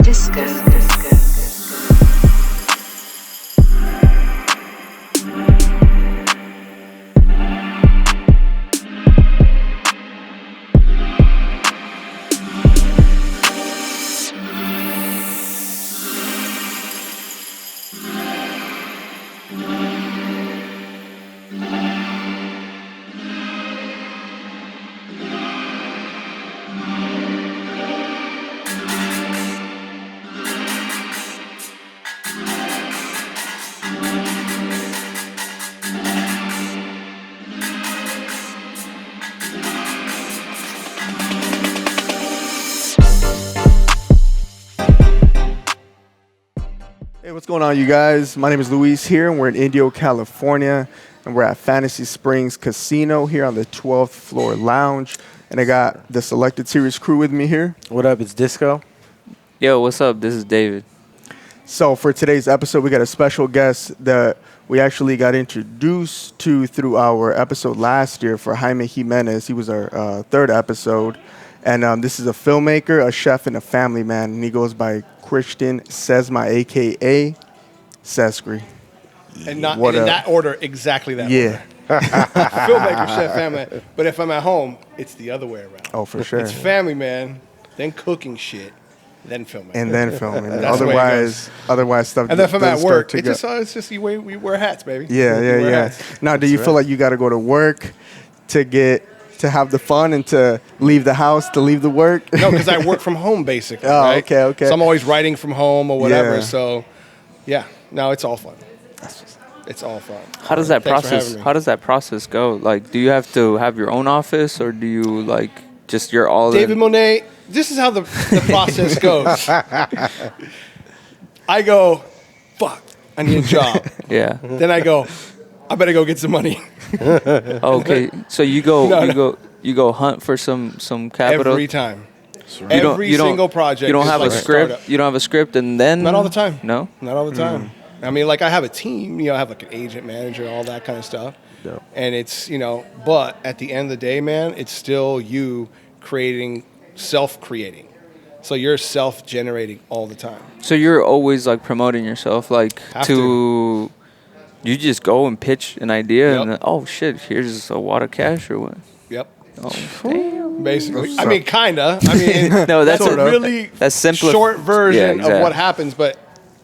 Disco. Hey, what's going on, you guys? My name is Luis here, and we're in Indio, California, and we're at Fantasy Springs Casino here on the 12th floor lounge, and I got the Selected Series crew with me here. What up? It's Disco. Yo, what's up? This is David. So for today's episode, we got a special guest that we actually got introduced to through our episode last year for Jaime Jimenez. He was our third episode, and this is a filmmaker, a chef, and a family man, and he goes by Christian Sesma, a.k.a. Seskri. And not in that order, exactly that order. Filmmaker, chef, family. But if I'm at home, it's the other way around. Oh, for sure. It's family man, then cooking shit, then filmmaker. And then filming. That's the way it goes. Otherwise stuff. And then if I'm at work, to it's just we wear hats, baby. Yeah. Hats. Now, do you feel like you got to go to work to have the fun and to leave the house to leave the work? No, because I work from home basically. Oh, right? okay. So I'm always writing from home or whatever. Yeah. So, yeah, no, it's all fun. It's all fun. How does that Thanks for process? having me. How does that process go? Like, do you have to have your own office, or do you just you're all David in? Monet, this is how the process goes. I go, fuck, I need a job. Yeah. Then I go, I better go get some money. Okay. So you go hunt for some capital Every time. You don't- Single project. You don't is have like a script. startup. You don't have a script, and then Not all the time. No. Not all the time. I mean, I have a team, I have like an agent, manager, all that kind of stuff. Yeah. And it's, but at the end of the day, man, it's still you self-creating. So you're self-generating all the time. So you're always promoting yourself, Have to. You just go and pitch an idea, Yep. and then, oh shit, here's a wad of cash or what? Yep. Oh, damn. Basically. I mean, kinda. I mean, No, that's a a- really that's short version exactly. of what happens, but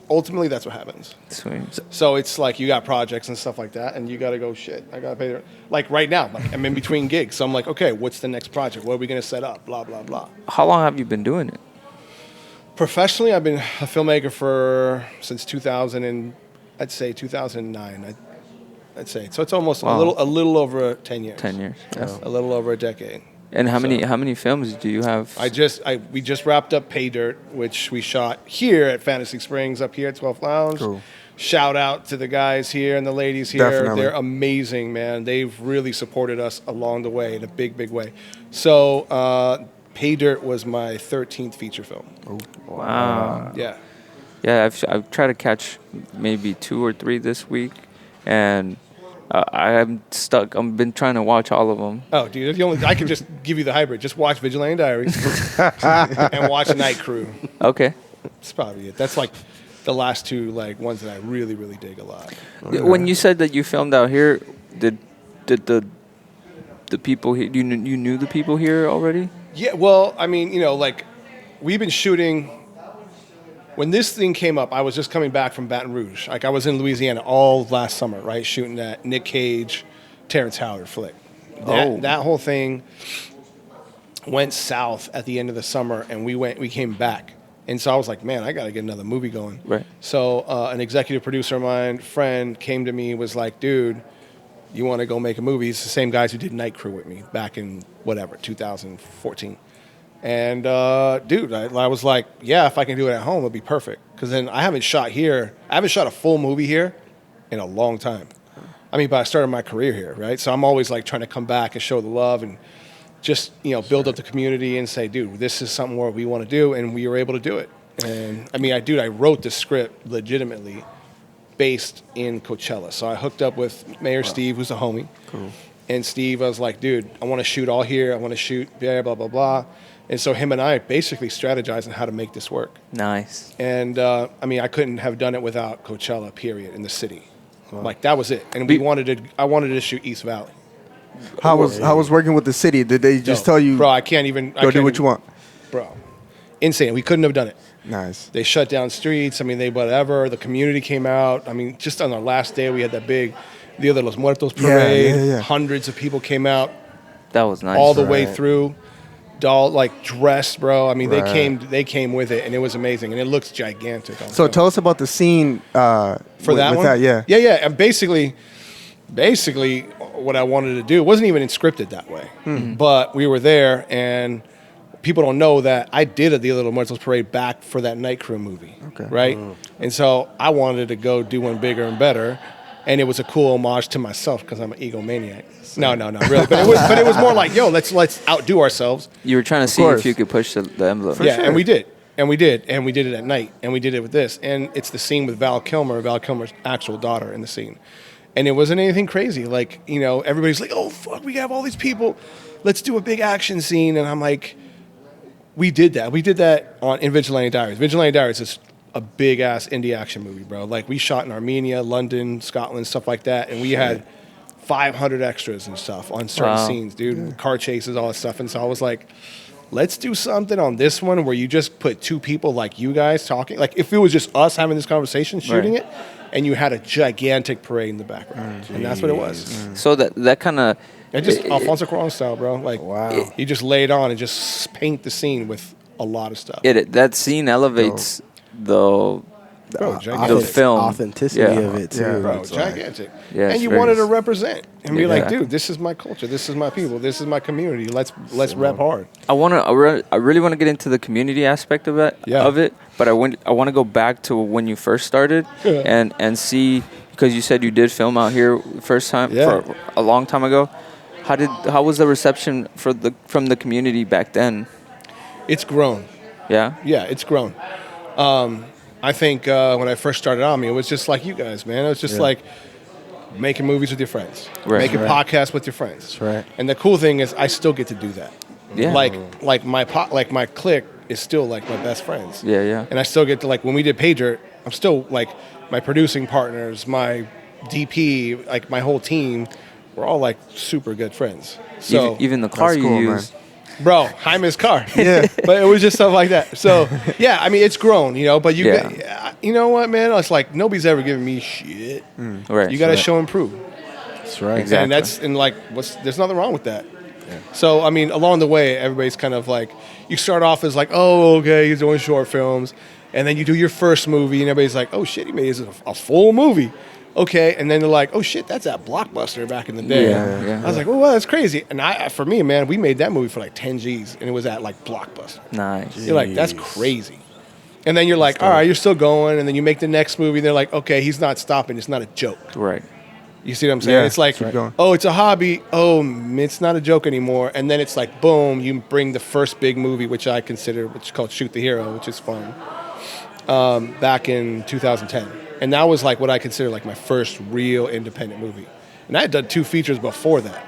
ultimately that's what happens. Sweet. So it's like you got projects and stuff like that, and you got to go, shit, I got to pay the... Like right now, I'm in between gigs, so I'm like, okay, what's the next project? What are we going to set up? Blah, blah, blah. How long have you been doing it? Professionally, I've been a filmmaker since 2000 and I'd say 2009. I'd say. So it's almost Wow. a little over 10 years. 10 years. Yeah. A little over a decade. And how many films do you have? We just wrapped up PayDirt, which we shot here at Fantasy Springs, up here at 12th Lounge. Cool. Shout out to the guys here and the ladies here. Definitely. They're amazing, man. They've really supported us along the way in a big, big way. So PayDirt was my 13th feature film. Wow. Yeah. Yeah, I've tried to catch maybe 2 or 3 this week, and I'm stuck. I've been trying to watch all of them. Oh, dude, I can just give you the hybrid. Just watch Vigilante Diaries and watch Night Crew. Okay. That's probably it. That's like the last two ones that I really, really dig a lot. When you said that you filmed out here, did the people here? You knew the people here already? Yeah, well, I mean, we've been shooting. When this thing came up, I was just coming back from Baton Rouge. I was in Louisiana all last summer, right, shooting that Nick Cage, Terrence Howard flick. That whole thing went south at the end of the summer, and we came back. And so I was like, man, I got to get another movie going. Right. So an executive producer of mine, friend, came to me, was like, dude, you want to go make a movie? It's the same guys who did Night Crew with me back in 2014. And, dude, I was like, yeah, if I can do it at home, it'll be perfect. Because then I haven't shot a full movie here in a long time. I mean, but I started my career here, right? So I'm always trying to come back and show the love and just, build up the community and say, dude, this is something where we want to do, and we were able to do it. And, I mean, I wrote the script legitimately based in Coachella. So I hooked up with Mayor Steve, who's a homie. Cool. And Steve was like, dude, I want to shoot all here. I want to shoot blah, blah, blah, blah. And so him and I basically strategized on how to make this work. Nice. And, I mean, I couldn't have done it without Coachella, period, in the city. Like, that was it. And I wanted to shoot East Valley. How was working with the city? Did they just tell you, bro, I can't even do what you want? Bro, insane. We couldn't have done it. Nice. They shut down streets. I mean, whatever. The community came out. I mean, just on our last day, we had that big Dia de los Muertos parade. Yeah. Hundreds of people came out. That was nice. All the way through. Dressed, bro. I mean, Right. they came with it, and it was amazing, and it looks gigantic. So tell us about the scene For that one? yeah. Yeah. And basically, what I wanted to do wasn't even scripted that way. But we were there, and people don't know that I did a Dia de los Muertos parade back for that Night Crew movie. Okay. Right? And so I wanted to go do one bigger and better. And it was a cool homage to myself because I'm an egomaniac. No, not really. But it was more like, yo, let's outdo ourselves. You were trying to see course. if you could push the envelope. Yeah, and we did. And we did it at night. And we did it with this. And it's the scene with Val Kilmer's actual daughter in the scene. And it wasn't anything crazy. Like, you know, everybody's like, oh, fuck, we have all these people. Let's do a big action scene. And I'm like, we did that. We did that in Vigilante Diaries. Vigilante Diaries is a big-ass indie action movie, bro. Like, we shot in Armenia, London, Scotland, stuff like that. And we had 500 extras and stuff on certain scenes, dude. Car chases, all that stuff. And so I was like, let's do something on this one where you just put two people like you guys talking. Like, if it was just us having this conversation, shooting it, and you had a gigantic parade in the background. And that's what it was. So that kind of... And just Alfonso Cuarón style, bro. Like, Wow. he just laid on and just paint the scene with a lot of stuff. That scene elevates the film. Authenticity of it too. Yeah. Bro, It's like- gigantic. Yeah, and it's you very wanted to nice. represent and be like, Yeah. dude, this is my culture, this is my people, this is my community. Let's rep hard. I really want to get into the community aspect of it. Yeah. But I want to go back to when you first started and see, because you said you did film out here first time Yeah. for a long time ago. How was the reception from the community back then? It's grown. Yeah. Yeah, it's grown. I think when I first started on me, it was just like you guys, man. It was just like making movies with your friends, Right. making podcasts with your friends. That's right. And the cool thing is, I still get to do that. Yeah. Like my clique is still like my best friends. Yeah. And I still get to, like, when we did PayDirt, I'm still like my producing partners, my DP, like my whole team. We're all like super good friends. So even the car That's you cool, use. bro, Jaime's car. Yeah. But it was just stuff like that. So, yeah, I mean, it's grown, you know, but you know what, man? It's like, nobody's ever given me shit. Right. You got to show and prove. That's right. Exactly. And there's nothing wrong with that. So, I mean, along the way, everybody's kind of like, you start off as like, oh, okay, he's doing short films. And then you do your first movie, and everybody's like, oh, shit, he made a full movie. Okay, and then they're like, oh, shit, that's that Blockbuster back in the day. Yeah. I was like, oh, well, that's crazy. And for me, man, we made that movie for like 10 G's, and it was at like Blockbuster. Nice. You're like, that's crazy. And then you're like, all right, you're still going, and then you make the next movie, and they're like, okay, he's not stopping. It's not a joke. Right. You see what I'm saying? Yeah, It's like, keep going. oh, it's a hobby. Oh, it's not a joke anymore. And then it's like, boom, you bring the first big movie, which I consider, which is called Shoot the Hero, which is fun, back in 2010. And that was like what I consider like my first real independent movie. And I had done 2 features before that.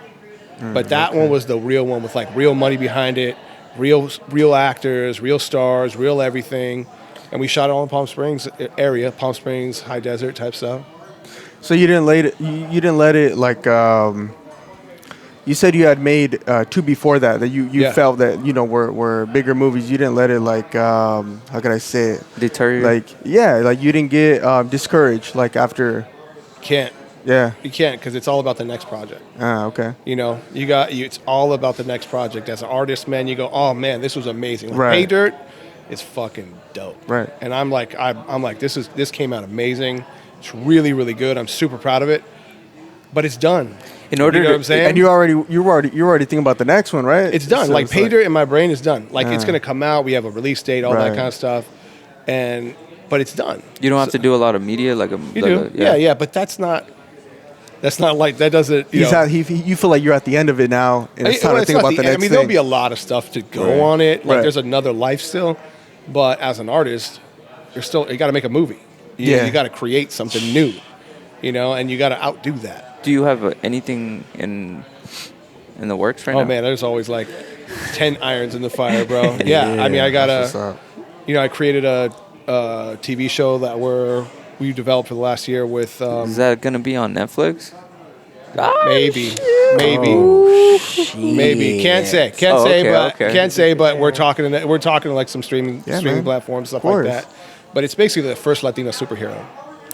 But that one was the real one with like real money behind it, real actors, real stars, real everything. And we shot it all in Palm Springs area, Palm Springs, high desert type stuff. So you didn't let it like you said you had made 2 before that you felt that, you know, were bigger movies. You didn't let it like how can I say it? Deter you? Like you didn't get discouraged like after. Can't. Yeah. You can't, because it's all about the next project. Okay. You know, it's all about the next project. As an artist, man, you go, oh man, this was amazing. Like, Right. PayDirt is fucking dope. Right. And I'm like, this came out amazing. It's really, really good. I'm super proud of it. But it's done. In order you know to- what I'm saying? And you're already thinking about the next one, right? It's done. So Like it's PayDirt in my brain is done. Like it's Uh. gonna come out. We have a release date, all that Right. kind of stuff. But it's done. You don't have to do a lot of media like a. You do. Yeah. But that's not like that doesn't. You know, you feel like you're at the end of it now, and it's time well, to think not about the next I mean, thing. there'll be a lot of stuff to go Right. on it. Like Right. there's another life still. But as an artist, you got to make a movie. Yeah. You got to create something new. You know, and you got to outdo that. Do you have anything in in the works right now? Oh man, there's always like 10 irons in the fire, bro. Yeah, I mean, I got that's what's up. I created a TV show that we developed for the last year with Is that gonna be on Netflix? maybe. Maybe can't say can't say, but we're talking to like some streaming man. platforms, stuff Of like course. that. But it's basically the first Latino superhero,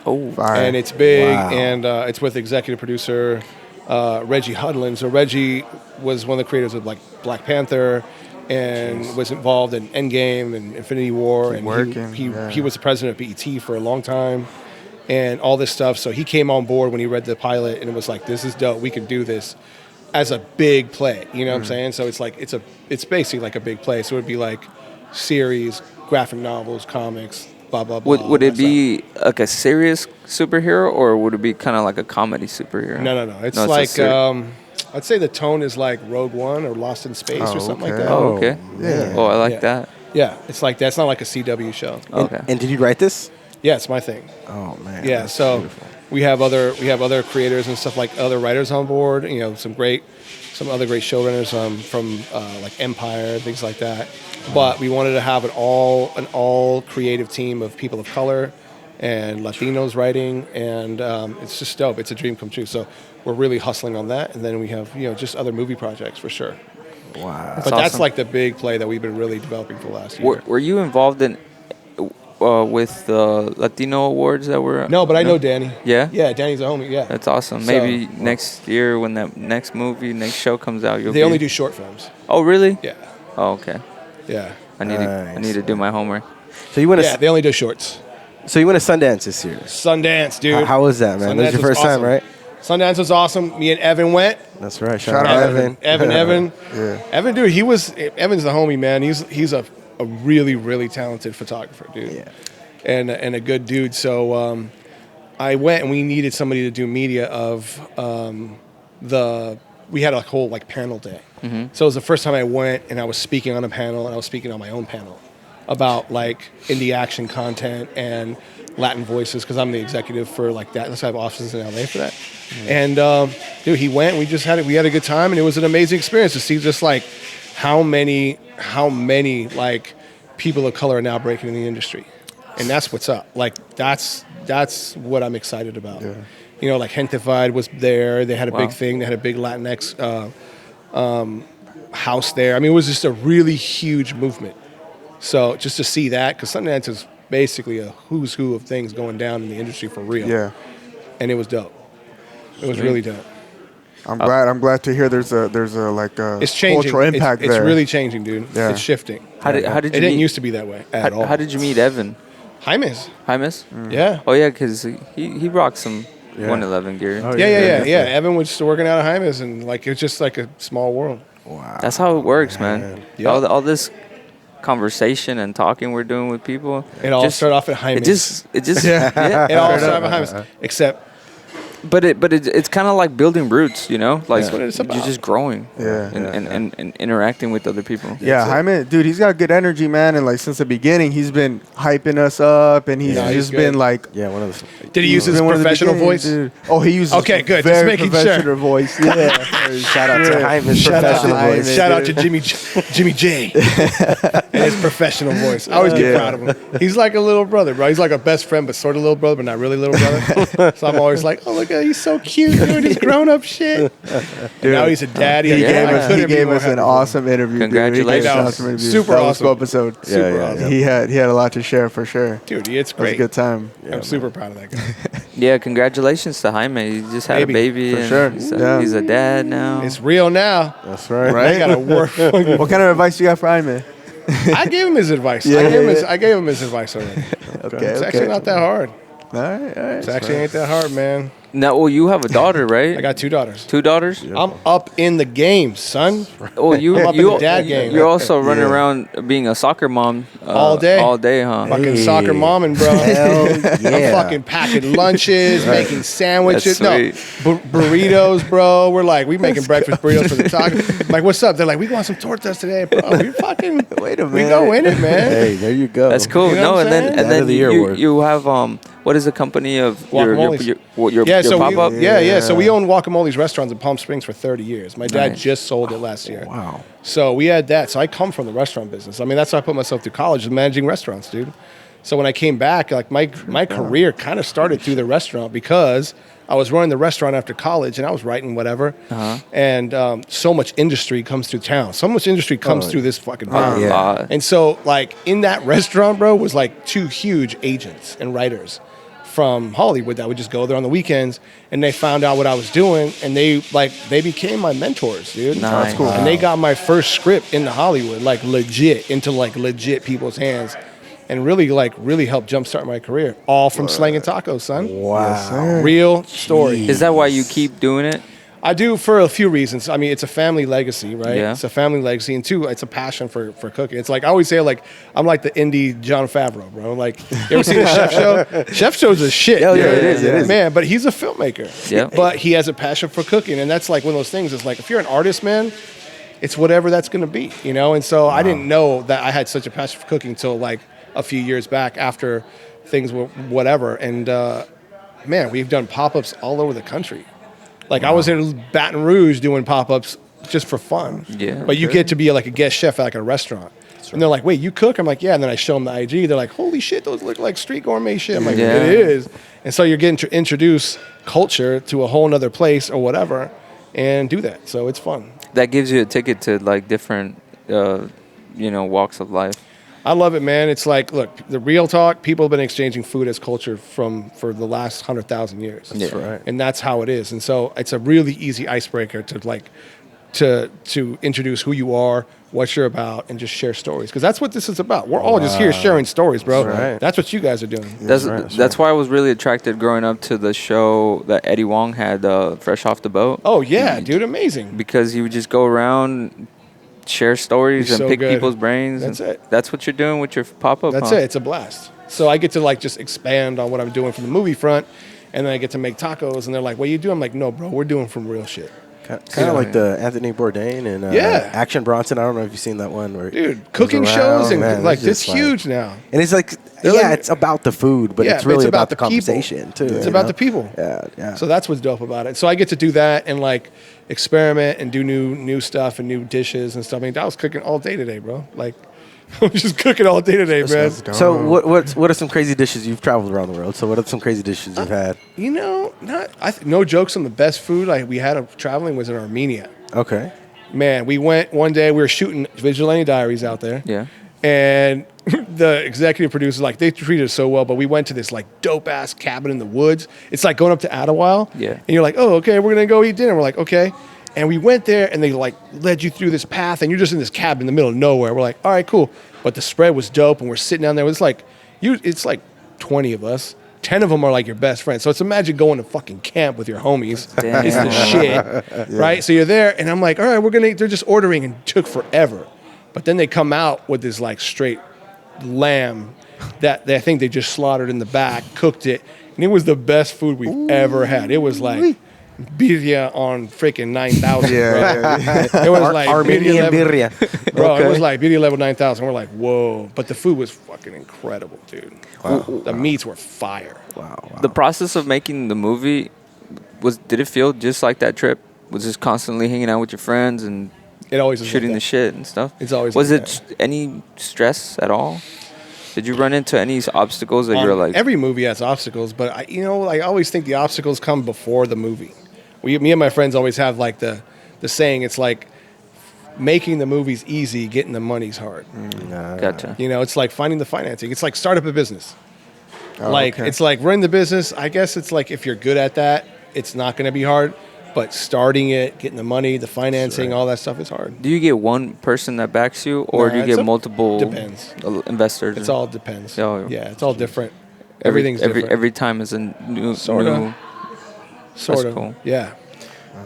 Oh, Fire. and it's big, Wow. and it's with executive producer Reggie Hudlin. So Reggie was one of the creators of like Black Panther, and was involved in Endgame and Infinity War, and working, he was the president of BET for a long time, and all this stuff. So he came on board when he read the pilot, and it was like, this is dope. We can do this as a big play. You know what I'm saying? So it's like it's basically like a big play. So it would be like series, graphic novels, comics, blah blah blah. would it all that be like a serious superhero, or would it be kind of like a comedy superhero? stuff. No. It's a like ser- I'd say the tone is like Rogue One or Lost in Space or something like okay. that. Oh, okay. Yeah. Oh, I like Yeah. that. Yeah, it's like that. It's not like a CW show. Okay. And did you write this? Yeah, it's my thing. Oh man. Yeah, that's so beautiful. we have other creators and stuff, like other writers on board. Some other great showrunners from like Empire, things like that. But we wanted to have an all creative team of people of color and Latinos writing, and it's just dope. It's a dream come true. So we're really hustling on that, and then we have just other movie projects for sure. Wow. But that's awesome. like the big play that we've been really developing for the last year. Were you involved in with the Latino awards that were? No, but I know Danny. Yeah? Yeah, Danny's a homie. Yeah, That's awesome. So- Maybe next year when that next show comes out, you'll they be... only do short films. Oh, really? Yeah, Oh, okay. yeah, I need to do my homework. So you went to yeah. They only do shorts. so you went to Sundance this year. Sundance, dude. How was that, man? That was Sundance your first time, awesome. right? Sundance was awesome. Me and Evan went. That's right. Shout Shout out out Evan. Evan. Yeah. Evan, dude, Evan's the homie, man. He's a really, really talented photographer, dude. Yeah. And a good dude. So I went, and we needed somebody to do media of we had a whole like panel day. So it was the first time I went, and I was speaking on a panel, and I was speaking on my own panel about like indie action content and Latin voices, because I'm the executive for like that. Let's have offices in LA for that. And dude, he went. And we had a good time, and it was an amazing experience to see just like how many like people of color are now breaking in the industry, and that's what's up. Like that's what I'm excited about. Yeah. Like Gentefied was there. They had a big Wow. thing. They had a big Latinx house there. I mean, it was just a really huge movement. So just to see that, because Sundance is basically a who's who of things going down in the industry for real. Yeah. And it was dope. It was really dope. I'm glad to hear there's a like a It's changing. cultural impact it's there. really changing, dude. Yeah. It's shifting. How did It you didn't meet? used to be that way at all. How did you meet Evan? Jaime's. Hymus? Yeah. Oh yeah, because he rocked some 111 gear. Oh, Yeah. Evan was just working out of Jaime's, and like it's just like a small world. Wow. That's how it works, man. Yeah. All this conversation and talking we're doing with people. It all started off at Jaime's. It just yeah. It all started at Jaime's, except But it's kind of like building roots, Like That's what it's about. you're just growing. Yeah. And interacting with other people. Yeah, Jaime, dude, he's got good energy, man, and like since the beginning, he's been hyping us up, and he's Yeah, he's just been good. like. Yeah, one of the. did he use his been one of the professional beginnings, voice? dude. Oh, he uses Okay, good. Just very making sure. professional voice. Yeah. Shout out to Hyman's Shout out to professional Hyman. voice. Shout out to Jimmy J and his professional voice. I always get Yeah. proud of him. He's like a little brother, bro. He's like a best friend, but sort of little brother, but not really little brother. So I'm always like, oh, look at he's so cute, dude. He's grown up shit. And now he's a daddy. He Yeah. gave us an awesome interview. Congratulations. Dude. He gave us an awesome interview. Super that was awesome. cool episode. Super yeah, awesome. He had a lot to share for sure. Dude, it's It was a great. good time. I'm super proud of that guy. Yeah, congratulations to Jaime. He just had Baby. a baby. For and sure. He's, he's a dad now. It's real now. That's right. I gotta work. What kind of advice you got for Jaime? I gave him his advice. Yeah, I gave him his advice already. Okay, It's actually not that hard. All right. It actually ain't that hard, man. Now, well, you have a daughter, right? I got 2 daughters. 2 daughters. I'm up in the game, son. Oh, you I'm up in the dad game. You're also running Yeah. around being a soccer mom All day. All day, huh? Fucking Hey. soccer momming, bro. Hell I'm yeah. fucking packing lunches, making sandwiches. No, That's burritos, bro. We making breakfast burritos for the tacos. Like, what's up? They're like, we want some tortas today, bro. We fucking, Wait a we minute. go in it, man. Hey, there you go. That's cool. You know No, what and I'm then saying? and Dad of then the Year you award. you have what is the company of your Guacamoles. your Yeah, Your so pop-up? So we owned Guacamole's restaurants in Palm Springs for 30 years. My dad Nice. just sold it last year. Wow. So we had that. So I come from the restaurant business. I mean, that's how I put myself through college, is managing restaurants, dude. So when I came back, like my career kind of started through the restaurant because I was running the restaurant after college and I was writing whatever. And so much industry comes through town. So much industry comes through this fucking town. yeah. And so like in that restaurant, bro, was like 2 huge agents and writers from Hollywood that would just go there on the weekends, and they found out what I was doing, and they became my mentors, dude. Nice. That's cool. And they got my first script into Hollywood, like legit people's hands, and really helped jumpstart my career. All from slanging tacos, son. Wow. Real story. Is that why you keep doing it? I do for a few reasons. I mean, it's a family legacy, right? Yeah. It's a family legacy, and 2, it's a passion for cooking. It's like I always say, like I'm like the indie Jon Favreau, bro. Like you ever seen the Chef Show? Chef Show's a shit. Yeah, dude. it is. Man, but he's a filmmaker. Yeah. But he has a passion for cooking, and that's like one of those things. It's like if you're an artist, man, it's whatever that's going to be, you know. And so I didn't know that I had such a passion for cooking until like a few years back after things were whatever. And man, we've done pop-ups all over the country. Like I was in Baton Rouge doing pop-ups just for fun. Yeah. But you get to be like a guest chef at like a restaurant. And they're like, wait, you cook? I'm like, yeah. And then I show them the IG. They're like, holy shit, those look like street gourmet shit. I'm like, Yeah. it is. And so you're getting to introduce culture to a whole nother place or whatever and do that. So it's fun. That gives you a ticket to like different, walks of life. I love it, man. It's like, look, the real talk, people have been exchanging food as culture for the last 100,000 years. That's right. And that's how it is. And so it's a really easy icebreaker to introduce who you are, what you're about, and just share stories. Because that's what this is about. We're all just here sharing stories, bro. That's right. That's what you guys are doing. That's why I was really attracted growing up to the show that Eddie Wong had, Fresh Off the Boat. Oh, yeah, dude, amazing. Because he would just go around, share stories, He's and so pick good. people's brains. That's and it. That's what you're doing with your pop-up. That's it. It's a blast. So I get to like just expand on what I'm doing from the movie front, and then I get to make tacos, and they're like, what you do? I'm like, no, bro, we're doing from real shit. Kind of like the Anthony Bourdain and Yeah. Action Bronson. I don't know if you've seen that one. Where Dude, he goes cooking around, shows and man, like it's it's just like- huge now. And it's like, They're yeah, like- it's about the food, but Yeah, it's but really it's about about the the people. conversation too. It's you about know? the people. Yeah. So that's what's dope about it. So I get to do that and like experiment and do new stuff and new dishes and stuff. I mean, I was cooking all day today, bro. Like I was just cooking all day today, man. sounds dope. So what are some crazy dishes you've traveled around the world? So what are some crazy dishes you've had? You know, no jokes on the best food we had of traveling was in Armenia. Okay. Man, we went one day. We were shooting Vigilante Diaries out there. Yeah. And the executive producers, like, they treated us so well, but we went to this, like, dope-ass cabin in the woods. It's like going up to Idlewild. Yeah. And you're like, oh, okay, we're going to go eat dinner. We're like, okay. And we went there, and they, like, led you through this path, and you're just in this cabin in the middle of nowhere. We're like, all right, cool. But the spread was dope, and we're sitting down there. It's like 20 of us. 10 of them are like your best friends. So it's imagine going to fucking camp with your homies. Damn. It's the shit, right? So you're there, and I'm like, all right, they're just ordering, and it took forever. But then they come out with this like straight lamb that I think they just slaughtered in the back, cooked it, and it was the best food we've ever had. It was like birria on freaking 9,000, bro. It was like Armenian birria. Bro, Okay. it was like birria level 9,000. We're like, whoa. But the food was fucking incredible, dude. The meats were fire. Wow. The process of making the movie did it feel just like that trip? Was just constantly hanging out with your friends and It always is shooting like the shit and stuff? It's always Was like it any stress at all? Did you run into any obstacles that you're like? Every movie has obstacles, but I always think the obstacles come before the movie. Me and my friends always have like the saying. It's like making the movies easy, getting the money's hard. Gotcha. You know, it's like finding the financing. It's like start up a business. okay. It's like running the business. I guess it's like if you're good at that, it's not going to be hard. But starting it, getting the money, the financing, all that stuff is hard. Do you get one person that backs you, or Nah, do you get multiple depends. investors? It's all depends. Oh. Yeah, it's all different. Everything's different. Every time is a new. Sorta. Sort That's of. cool. Yeah.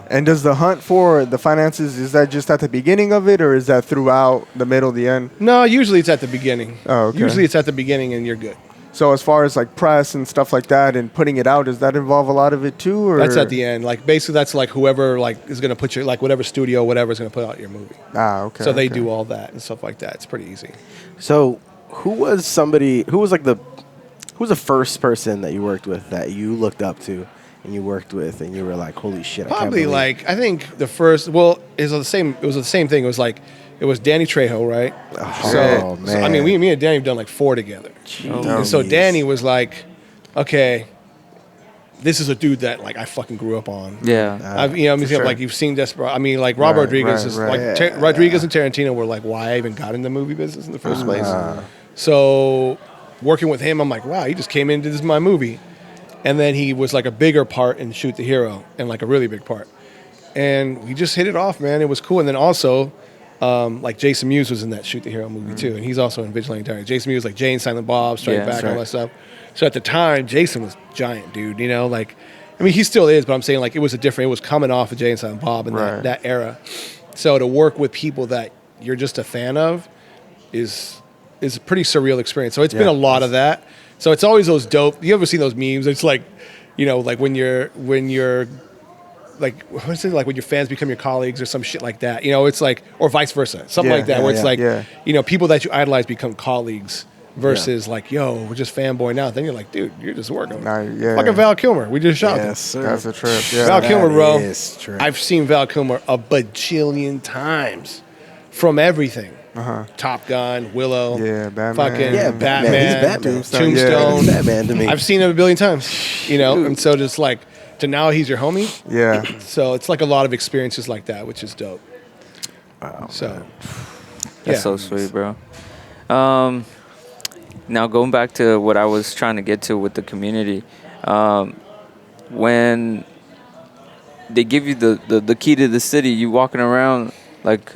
And does the hunt for the finances, is that just at the beginning of it, or is that throughout the middle, the end? No, usually it's at the beginning. Oh, okay. Usually it's at the beginning and you're good. So as far as like press and stuff like that and putting it out, does that involve a lot of it too? Or? That's at the end. Like basically that's like whoever like is gonna put your like whatever studio, whatever is gonna put out your movie. Ah, okay. So they okay. do all that and stuff like that. It's pretty easy. So who was the first person that you worked with that you looked up to and you worked with, and you were like, "Holy shit!" Probably like I think the first. Well, it was the same. It was the same thing. It was like it was Danny Trejo, right? Oh, So, man. I mean, me and Danny have done like 4 together. And so Danny was like, "Okay, this is a dude that like I fucking grew up on." Yeah. I've, you know, I mean, sure. like you've seen Desperado. I mean, like Rob Rodriguez is like Rodriguez and Tarantino were like why I even got in the movie business in the first place. So working with him, I'm like, wow, he just came in and did this my movie, and then he was like a bigger part in Shoot the Hero and like a really big part, and we just hit it off, man. It was cool, and then also. Like Jason Mewes was in that Shoot the Hero movie too, and he's also in Vigilante Target. Jason Mewes like Jane, Silent Bob, Strike Back, all that stuff. So at the time, Jason was giant, dude. You know, like, I mean, he still is, but I'm saying like it was it was coming off of Jane, Silent Bob in that era. So to work with people that you're just a fan of is a pretty surreal experience. So it's been a lot of that. So it's always those dope. You ever seen those memes? It's like, you know, like when you're like what's it like when your fans become your colleagues or some shit like that, you know, it's like, or vice versa, something like that, where it's like, you know, people that you idolize become colleagues versus like, yo, we're just fanboy now. Then you're like, dude, you're just working. Fucking Val Kilmer, we just shot him. Yes, sir. That's a trip. Yeah. Val Kilmer, bro. I've I've seen Val Kilmer a bajillion times from everything. Top Gun, Willow, Batman. fucking Yeah, Batman, He's Batman. Tombstone. He's Batman to me. I've seen him a billion times, you know, and so just like to now he's your homie. Yeah. So it's like a lot of experiences like that, which is dope. Wow. So That's so sweet, bro. Now going back to what I was trying to get to with the community, when they give you the key to the city, you walking around like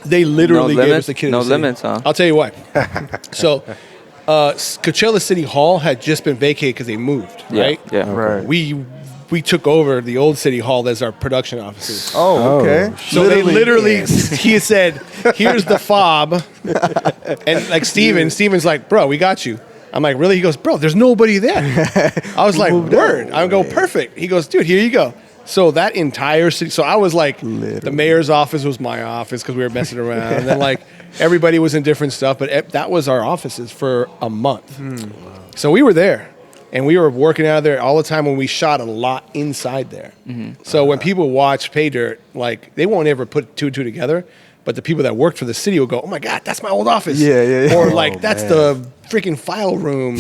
they literally no gave limits? us the kid. No limits, huh? I'll tell you what. So Coachella City Hall had just been vacated because they moved, right? Yeah. Right. We took over the old City Hall as our production offices. Oh, okay. So they literally, he said, here's the fob. And like Steven's like, bro, we got you. I'm like, really? He goes, bro, there's nobody there. I was like, word. I go, perfect. He goes, dude, here you go. So that entire city, so I was like, the mayor's office was my office because we were messing around. And then like everybody was in different stuff, but that was our offices for a month. So we were there. And we were working out of there all the time when we shot a lot inside there. So when people watch PayDirt, like they won't ever put two and two together, but the people that worked for the city will go, "Oh my God, that's my old office." Yeah. Or like that's the freaking file room,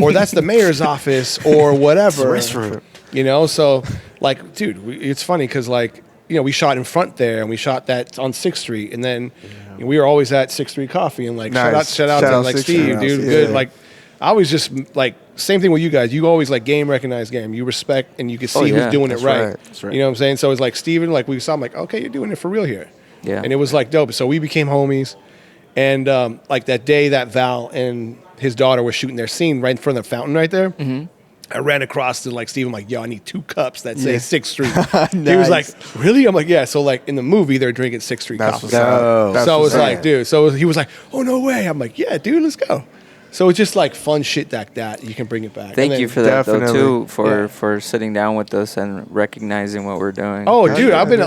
or that's the mayor's office, or whatever. Restroom. You know, so like, dude, it's funny because like, you know, we shot in front there, and we shot that on 6th Street, and then we were always at 6th Street Coffee, and like shout out to like Steve, dude, good, like. I was just like, same thing with you guys. You always like game recognize game. You respect and you can see who's doing it right. That's right. You know what I'm saying? So it's like Steven, like we saw him like, okay, you're doing it for real here. Yeah. And it was like dope. So we became homies. And like that day that Val and his daughter were shooting their scene right in front of the fountain right there. I ran across to like Steven, like, yo, I need 2 cups that say 6th Street. He was like, really? I'm like, yeah. So like in the movie, they're drinking 6th Street coffee. So I was like, dude. So he was like, oh, no way. I'm like, yeah, dude, let's go. So it's just like fun shit like that. You can bring it back. Thank you for that though too, for sitting down with us and recognizing what we're doing. Oh, dude, I've been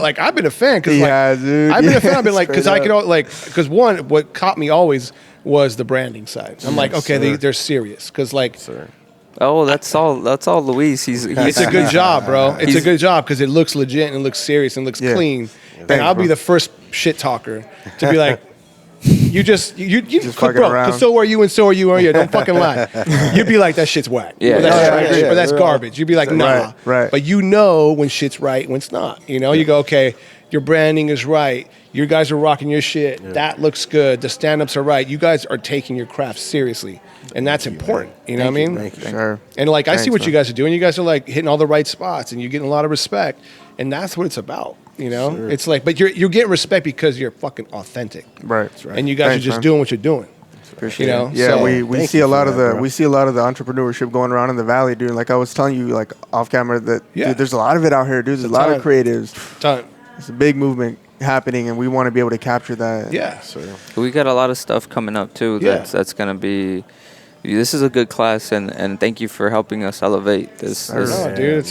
a fan because dude. I've been a fan. I've been like because I could because one, what caught me always was the branding side. I'm like, okay, they're serious because like. Oh, that's all Luis. It's a good job, bro. It's a good job because it looks legit and it looks serious and looks clean. And I'll be the first shit talker to be like. You just bro, because so are you and so are you. Don't fucking lie. You'd be like, that shit's whack. Yeah, but that's garbage. You'd be like, nah. Right. But you know when shit's right, when it's not. You know, you go, okay, your branding is right. You guys are rocking your shit. Yeah. That looks good. The stand-ups are right. You guys are taking your craft seriously. And that's important. You know what I mean? Thank you. Sure. And like, I see what you guys are doing. You guys are like hitting all the right spots and you're getting a lot of respect. And that's what it's about. You know, it's like, but you're getting respect because you're fucking authentic, right? And you guys are just doing what you're doing. You know, yeah. So, we see a lot of the entrepreneurship going around in the valley, dude. Like I was telling you, like off camera, that dude, there's a lot of it out here, dude. There's a lot of creatives. It's a big movement happening, and we want to be able to capture that. Yeah. So we got a lot of stuff coming up too. That's gonna be. This is a good class, and thank you for helping us elevate this. Dude,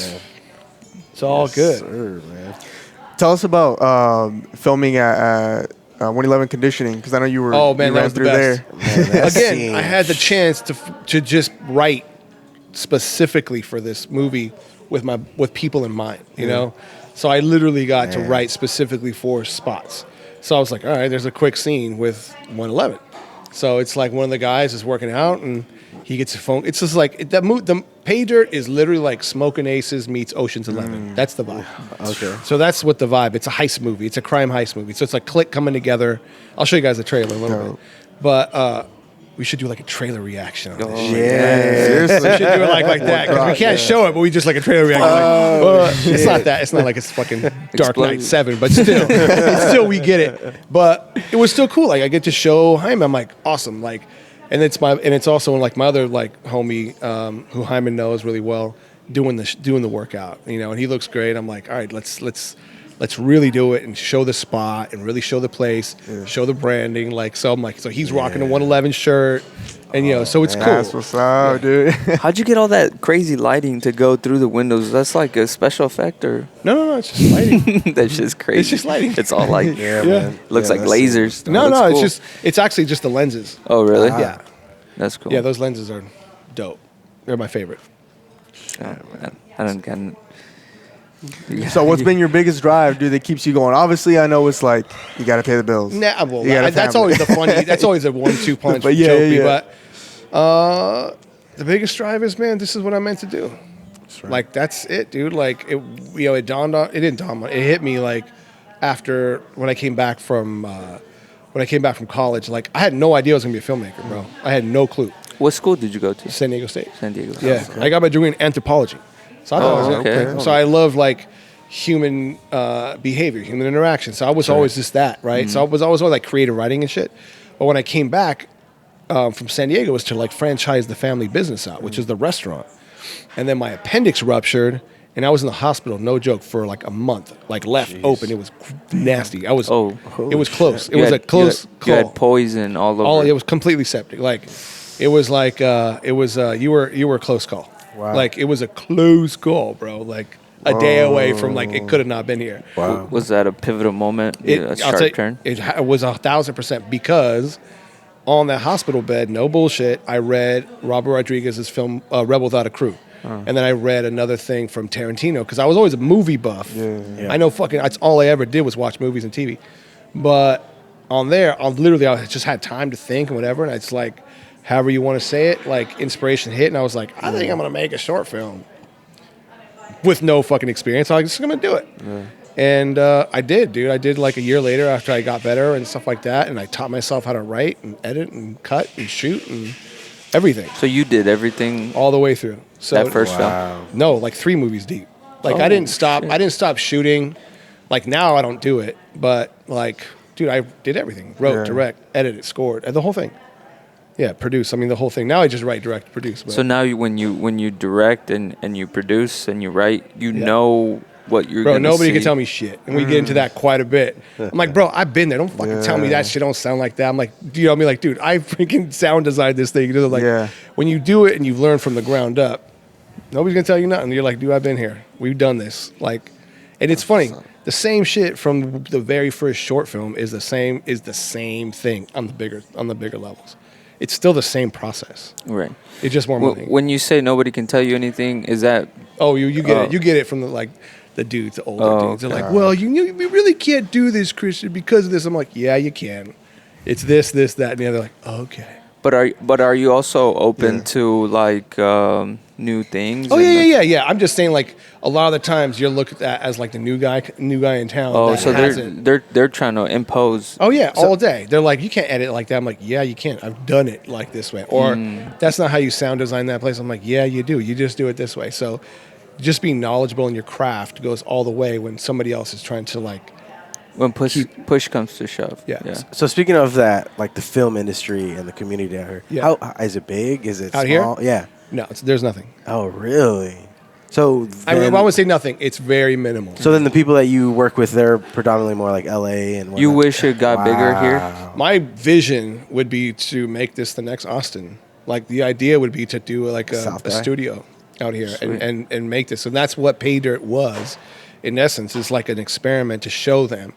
it's all good. Sir, man. Tell us about filming at 111 Conditioning, because I know you were. Oh man, that was the best. Man, Again, I had the chance to just write specifically for this movie with people in mind, you know? So I literally got to write specifically for spots. So I was like, all right, there's a quick scene with 111. So it's like one of the guys is working out and he gets a phone. It's just like the PayDirt is literally like Smoking Aces meets Ocean's 11. That's the vibe. Okay. So that's what the vibe. It's a heist movie. It's a crime heist movie. So it's like click coming together. I'll show you guys the trailer in a little bit. But we should do like a trailer reaction on this shit. Seriously. We should do it like that because we can't show it, but we just like a trailer reaction. It's not that. It's not like it's fucking Dark Knight 7, but still we get it. But it was still cool. Like I get to show Hyman. I'm like awesome. Like, and it's also like my other like homie who Hyman knows really well doing the workout. You know, and he looks great. I'm like, all right, let's really do it and show the spot and really show the place, show the branding. Like, so I'm like, so he's rocking a 111 shirt and, you know, so it's cool. That's what's up, dude. How'd you get all that crazy lighting to go through the windows? That's like a special effect or? No, it's just lighting. That's just crazy. It's just lighting. It's all like, Man. looks like lasers. No, Looks cool. it's actually just the lenses. Oh, really? Yeah. That's cool. Yeah, those lenses are dope. They're my favorite. Oh, man. I don't get it. So what's been your biggest drive, dude, that keeps you going? Obviously, I know it's like you got to pay the bills. Nah, well, You got a that's family. always the funny. That's always a 1-2 punch But joke. yeah. But the biggest drive is, man, this is what I'm meant to do. Right. Like that's it, dude. Like it, you know, it didn't dawn on. It hit me like after when I came back from college. Like I had no idea I was gonna be a filmmaker, bro. I had no clue. What school did you go to? San Diego State. San Diego. Yeah, I got my degree in anthropology. So I thought it was okay. So I love like human behavior, human interaction. So I was always just that, right? So I was always like creative writing and shit. But when I came back from San Diego, it was to like franchise the family business out, which is the restaurant. And then my appendix ruptured, and I was in the hospital, no joke, for like a month, like left open. It was nasty. It was close. It was a close call. You had poison all over. It was completely septic. Like it was like you were a close call. Wow. Like it was a close call, bro. Like a day away from like it could have not been here. Wow. Was that a pivotal moment? A sharp turn? It was 1,000% because on that hospital bed, no bullshit, I read Robert Rodriguez's film Rebel Without a Crew. And then I read another thing from Tarantino because I was always a movie buff. Yeah. I know that's all I ever did was watch movies and TV. But on there, I just had time to think and whatever. And it's like, however you want to say it, like inspiration hit. And I was like, I think I'm going to make a short film with no fucking experience. I was just going to do it. Yeah. And I did, dude. I did like a year later after I got better and stuff like that. And I taught myself how to write and edit and cut and shoot and everything. So you did everything all the way through. So that first film? No, like 3 movies deep. Like I didn't stop. Shit. I didn't stop shooting. Like now I don't do it. But like, dude, I did everything. Wrote, direct, edited, scored, and the whole thing. Yeah, produce. I mean, the whole thing. Now I just write, direct, produce. But. So now when you direct and you produce and you write, you know what you're going to see. Bro, nobody can tell me shit. And we get into that quite a bit. I'm like, bro, I've been there. Don't fucking tell me that shit don't sound like that. I'm like, you know what I mean? Like, dude, I freaking sound designed this thing. Like, when you do it and you learn from the ground up, nobody's going to tell you nothing. You're like, dude, I've been here. We've done this. Like, and it's funny. The same shit from the very first short film is the same thing on the bigger levels. It's still the same process. Right. It's just more money. When you say nobody can tell you anything, is that... Oh, you get it. You get it from the dudes, the older dudes. They're like, well, you really can't do this, Christian, because of this. I'm like, yeah, you can. It's this, that, and the other. Like, okay. But are you also open to like new things? Oh yeah. I'm just saying, like, a lot of the times you're looked at as like the new guy in town. Oh, so they're trying to impose. Oh yeah, all day. They're like, you can't edit it like that. I'm like, yeah, you can. I've done it like this way. Or that's not how you sound design that place. I'm like, yeah, you do. You just do it this way. So just being knowledgeable in your craft goes all the way when somebody else is trying to like. When push comes to shove. Yeah. So speaking of that, like the film industry and the community down here, how is it big? Is it out small? Here? Yeah. No, there's nothing. Oh, really? So I would say nothing. It's very minimal. So then the people that you work with, they're predominantly more like LA and whatnot. You wish it got bigger here? My vision would be to make this the next Austin. Like the idea would be to do like a studio out here and make this. And that's what PayDirt was, in essence, is like an experiment to show them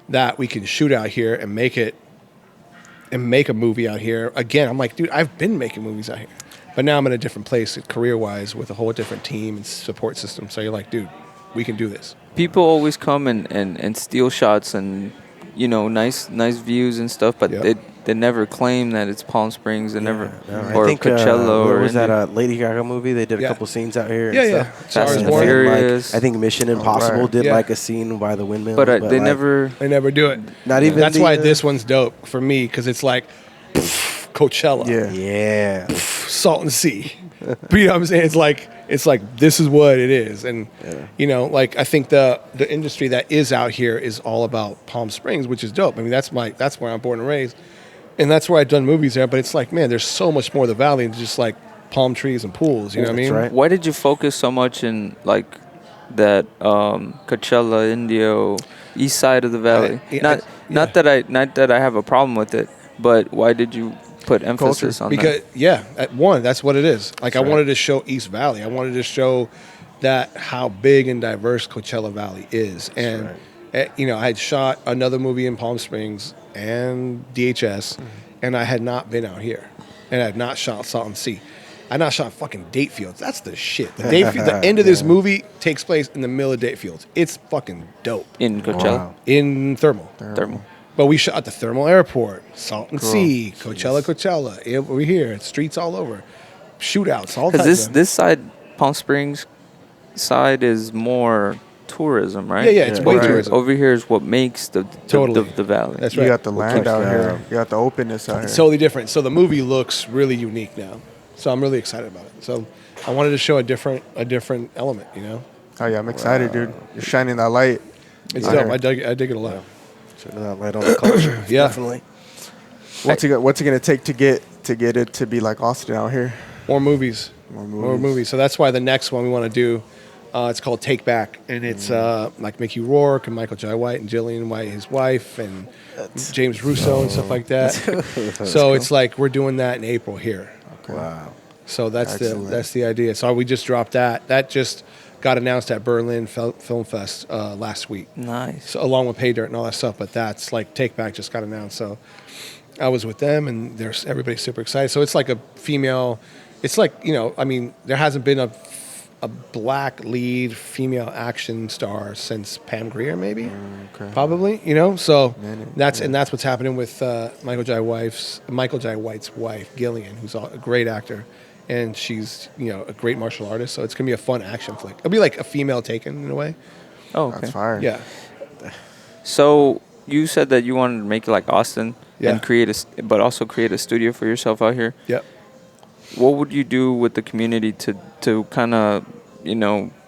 that we can shoot out here and make a movie out here. Again, I'm like, dude, I've been making movies out here. But now I'm in a different place career-wise with a whole different team and support system. So you're like, dude, we can do this. People always come and steal shots and, nice views and stuff, but Yep. they never claim that it's Palm Springs. They never, No, or I think, Coachella what or was that Indio. Lady Gaga movie? They did a Yeah. couple scenes out here. Yeah, and yeah. stuff. Star Fast is and Born. Furious. I think Mission Impossible right. did Yeah. like a scene by the windmills. But they like, never. They never do it. Not even. That's the, why this one's dope for me, because it's like Coachella, Yeah. Yeah. Salton Sea. But you know what I'm saying? It's like this is what it is, and like I think the industry that is out here is all about Palm Springs, which is dope. I mean, that's where I'm born and raised, and that's where I've done movies there. But it's like, man, there's so much more of the valley than just like palm trees and pools. You know what I That's mean? right. Why did you focus so much in like that Coachella, Indio, east side of the valley? Not that I have a problem with it, but why did you put emphasis on Because at one, that's what it is. Like I right. wanted to show East Valley. I wanted to show that how big and diverse Coachella Valley is. And I had shot another movie in Palm Springs and DHS, and I had not been out here, and I had not shot Salton Sea. I not shot fucking date fields. That's the shit. The end of this movie takes place in the middle of date fields. It's fucking dope. in Coachella? Wow. In Thermal. Thermal. But we shot at the Thermal Airport, Salton Sea, Coachella. Over here, streets all over, shootouts, all Because types. this side, Palm Springs side, is more tourism, right? Yeah, it's way Right. tourism. Over here is what makes the Totally. the valley. That's You right. got the land out here. You got the openness out here. It's totally different. So the movie looks really unique now. So I'm really excited about it. So I wanted to show a different element. Oh yeah, I'm excited, dude. You're shining that light. It's Out dope. here. I dig it a lot. Shining that light on the culture. Yeah. Definitely. What's it gonna take to get it to be like Austin out here? More movies. More More movies. movies. So that's why the next one we want to do, it's called Take Back, and it's like Mickey Rourke and Michael Jai White and Jillian White, his wife, and James Russo and stuff like that. So it's like we're doing that in April here. Wow. So that's Excellent. the idea. So we just dropped that. That just got announced at Berlin Film Fest last week. Nice. So along with PayDirt and all that stuff, but that's like Take Back just got announced. So I was with them, and everybody's super excited. So it's like a female. It's like I mean, there hasn't been a black lead female action star since Pam Grier, maybe, Okay. probably. So Man, that's what's happening with Michael Jai White's wife, Gillian, who's a great actor, and she's a great martial artist. So it's gonna be a fun action flick. It'll be like a female Taken in a way. Oh, okay. That's fire. Yeah. So you said that you wanted to make it like Austin Yeah. and but also create a studio for yourself out here. Yep. What would you do with the community to kind of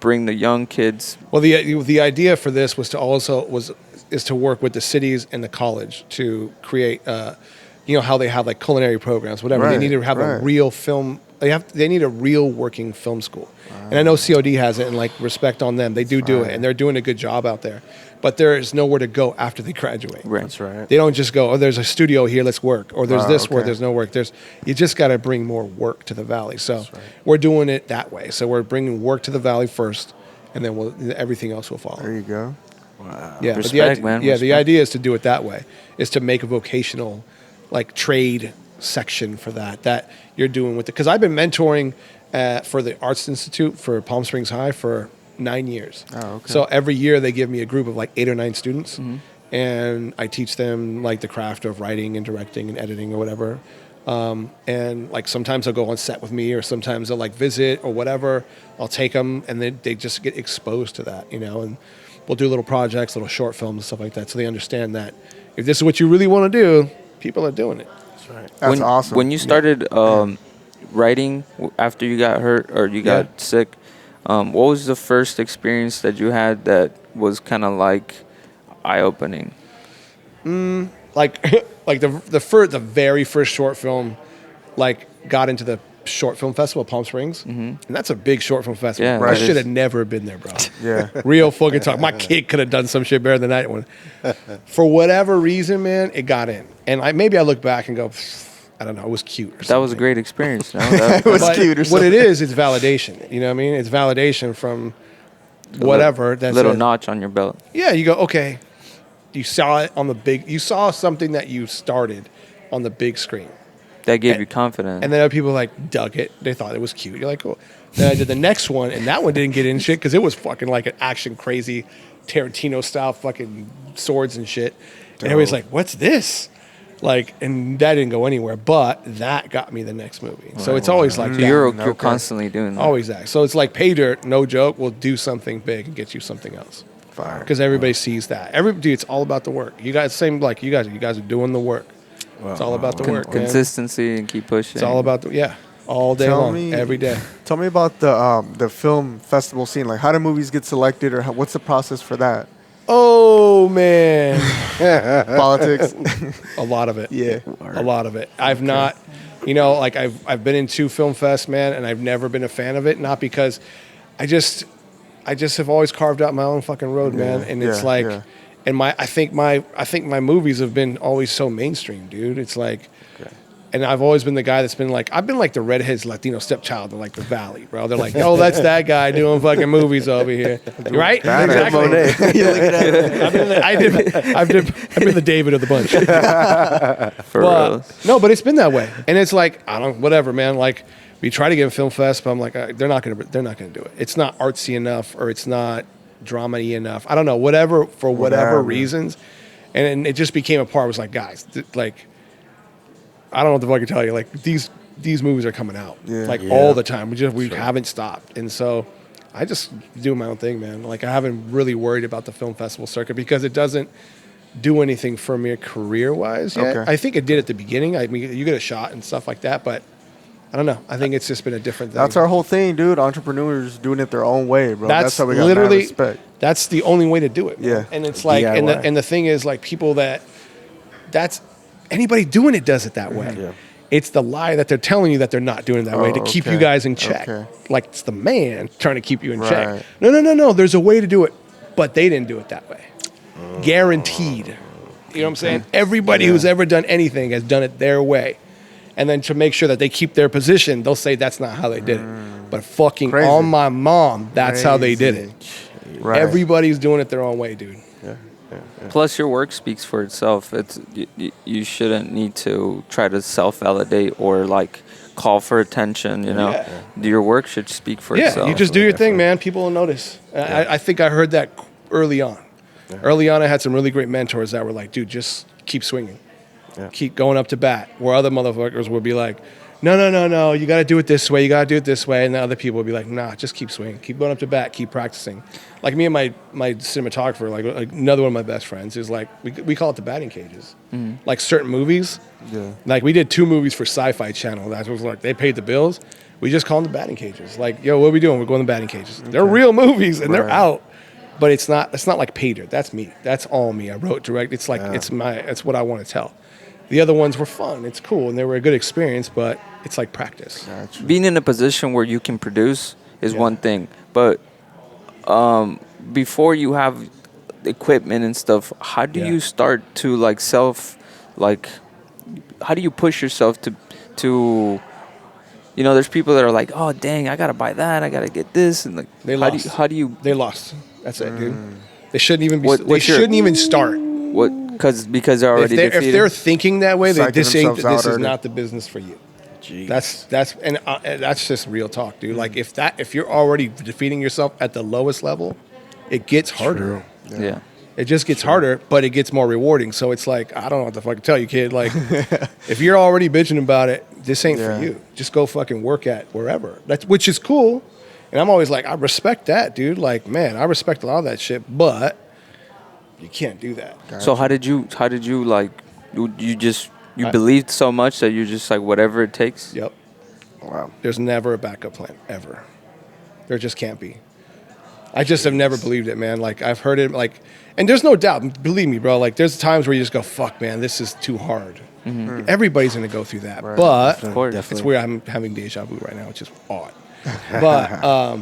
bring the young kids? Well, the idea for this was to work with the cities and the college to create, how they have like culinary programs, whatever. They Right, need to have a right. real film. They need a real working film school, and I know COD has it, and like respect on them, they do it, and they're doing a good job out there. But there is nowhere to go after they graduate. Right. That's right. They don't just go, oh, there's a studio here, let's work. Or there's this where okay. there's no work. You just got to bring more work to the valley. So we're doing it that way. So we're bringing work to the valley first, and then everything else will follow. There you go. Wow. Yeah, but Respect, man. Yeah, the Respect. idea is to do it that way. Is to make a vocational, like trade section for that you're doing with it. Because I've been mentoring for the Arts Institute for Palm Springs High for 9 years. Oh, okay. So every year they give me a group of like 8 or 9 students, and I teach them like the craft of writing and directing and editing or whatever. And like sometimes they'll go on set with me, or sometimes they'll like visit or whatever. I'll take them, and they just get exposed to that, and we'll do little projects, little short films and stuff like that, so they understand that if this is what you really want to do, people are doing it. That's right. That's awesome. When you started writing after you got hurt or you got sick, what was the first experience that you had that was kind of like eye-opening? Like the very first short film, like got into the short film festival at Palm Springs, and that's a big short film festival. Yeah, I that should is. have never been there, bro. Yeah. Real fucking talk. My kid could have done some shit better than that one. For whatever reason, man, it got in, and maybe I look back and go, I don't know, it was cute. Or That was a something. great experience. No? That- It was But cute or what something. it is, it's validation. You know what I mean? It's validation from whatever. That's little it. notch on your belt. Yeah, you go, okay, you saw it on you saw something that you started on the big screen. That gave you confidence. And then other people like dug it. They thought it was cute. You're like, cool. Then I did the next one, and that one didn't get in shit because it was fucking like an action crazy Tarantino style fucking swords and shit. And everybody's like, what's this? Like, and that didn't go anywhere, but that got me the next movie. So it's always like that. You're constantly doing that. Always that. So it's like PayDirt, no joke, will do something big and get you something else. Fire. Because everybody sees that. Dude, it's all about the work. You guys, same like you guys are doing the work. It's all about the work, man. Consistency and keep pushing. It's all about all day long, every day. Tell me about the film festival scene. Like, how do movies get selected, or what's the process for that? Oh man, Politics. a lot of it. Yeah, a lot of it. I've not, like I've been in 2 film fests, man, and I've never been a fan of it. Not because I just have always carved out my own fucking road, man. And it's like, and I think my movies have been always so mainstream, dude. It's like. And I've always been the guy that's been like, I've been like the redhead's Latino stepchild in like the Valley, bro. They're like, oh, that's that guy doing fucking movies over here, right? Exactly. I've been the David of the bunch. But it's been that way, and it's like whatever, man. Like we try to get a film fest, but I'm like, they're not gonna do it. It's not artsy enough, or it's not drama-y enough. I don't know, whatever reasons, and it just became a part. It was like, guys, like. I don't know what the fuck to tell you. Like these movies are coming out all the time. We haven't stopped, and so I just do my own thing, man. Like I haven't really worried about the film festival circuit because it doesn't do anything for me career-wise yet. Okay. I think it did at the beginning. I mean, you get a shot and stuff like that, but I don't know. I think it's just been a different thing. That's our whole thing, dude. Entrepreneurs doing it their own way, bro. That's how we got mad respect. That's the only way to do it, man. Yeah. And it's like, and the thing is, like people that's. Anybody doing it does it that way. Yeah. It's the lie that they're telling you that they're not doing it that way to keep you guys in check. Like it's the man trying to keep you in check. No. There's a way to do it, but they didn't do it that way. Guaranteed. You know what I'm saying? Everybody who's ever done anything has done it their way. And then to make sure that they keep their position, they'll say that's not how they did it. But fucking on my mom, that's how they did it. Right. Everybody's doing it their own way, dude. Plus, your work speaks for itself. You shouldn't need to try to self-validate or like call for attention. Your work should speak for itself. Yeah, you just do your thing, man. People will notice. I think I heard that early on. Yeah. Early on, I had some really great mentors that were like, "Dude, just keep swinging, keep going up to bat." Where other motherfuckers would be like, No, you got to do it this way. You got to do it this way. And the other people would be like, nah, just keep swinging. Keep going up to bat. Keep practicing. Like me and my cinematographer, like another one of my best friends, is like, we call it the batting cages. Mm-hmm. Like certain movies. Yeah. Like we did 2 movies for Sci-Fi Channel. That was like, they paid the bills. We just call them the batting cages. Like, yo, what are we doing? We're going to the batting cages. Okay. They're real movies and they're out. But it's not like PayDirt. That's me. That's all me. I wrote, direct. It's like, it's what I want to tell. The other ones were fun. It's cool. And they were a good experience, but it's like practice. Gotcha. Being in a position where you can produce is one thing. But before you have equipment and stuff, how do you start to how do you push yourself to there's people that are like, oh, dang, I got to buy that. I got to get this. And like, they lost. How do you? They lost. That's it, dude. They shouldn't even be. They shouldn't even start. What? Because they're already defeated? If they're thinking that way, this is not the business for you. Jeez. That's just real talk, dude. Like if you're already defeating yourself at the lowest level, it gets harder. Yeah. It just gets harder, but it gets more rewarding. So it's like, I don't know what the fuck to tell you, kid. Like, if you're already bitching about it, this ain't for you. Just go fucking work at wherever. which is cool. And I'm always like, I respect that, dude. Like, man, I respect a lot of that shit, but you can't do that. Gotcha. So how did you like, you believed so much that you're just like, whatever it takes? Yep. Wow. There's never a backup plan, ever. There just can't be. I just have never believed it, man. Like, I've heard it, like, and there's no doubt, believe me, bro, like, there's times where you just go, fuck, man, this is too hard. Mm-hmm. Everybody's going to go through that. Right. But it's where I'm having deja vu right now, which is odd. But,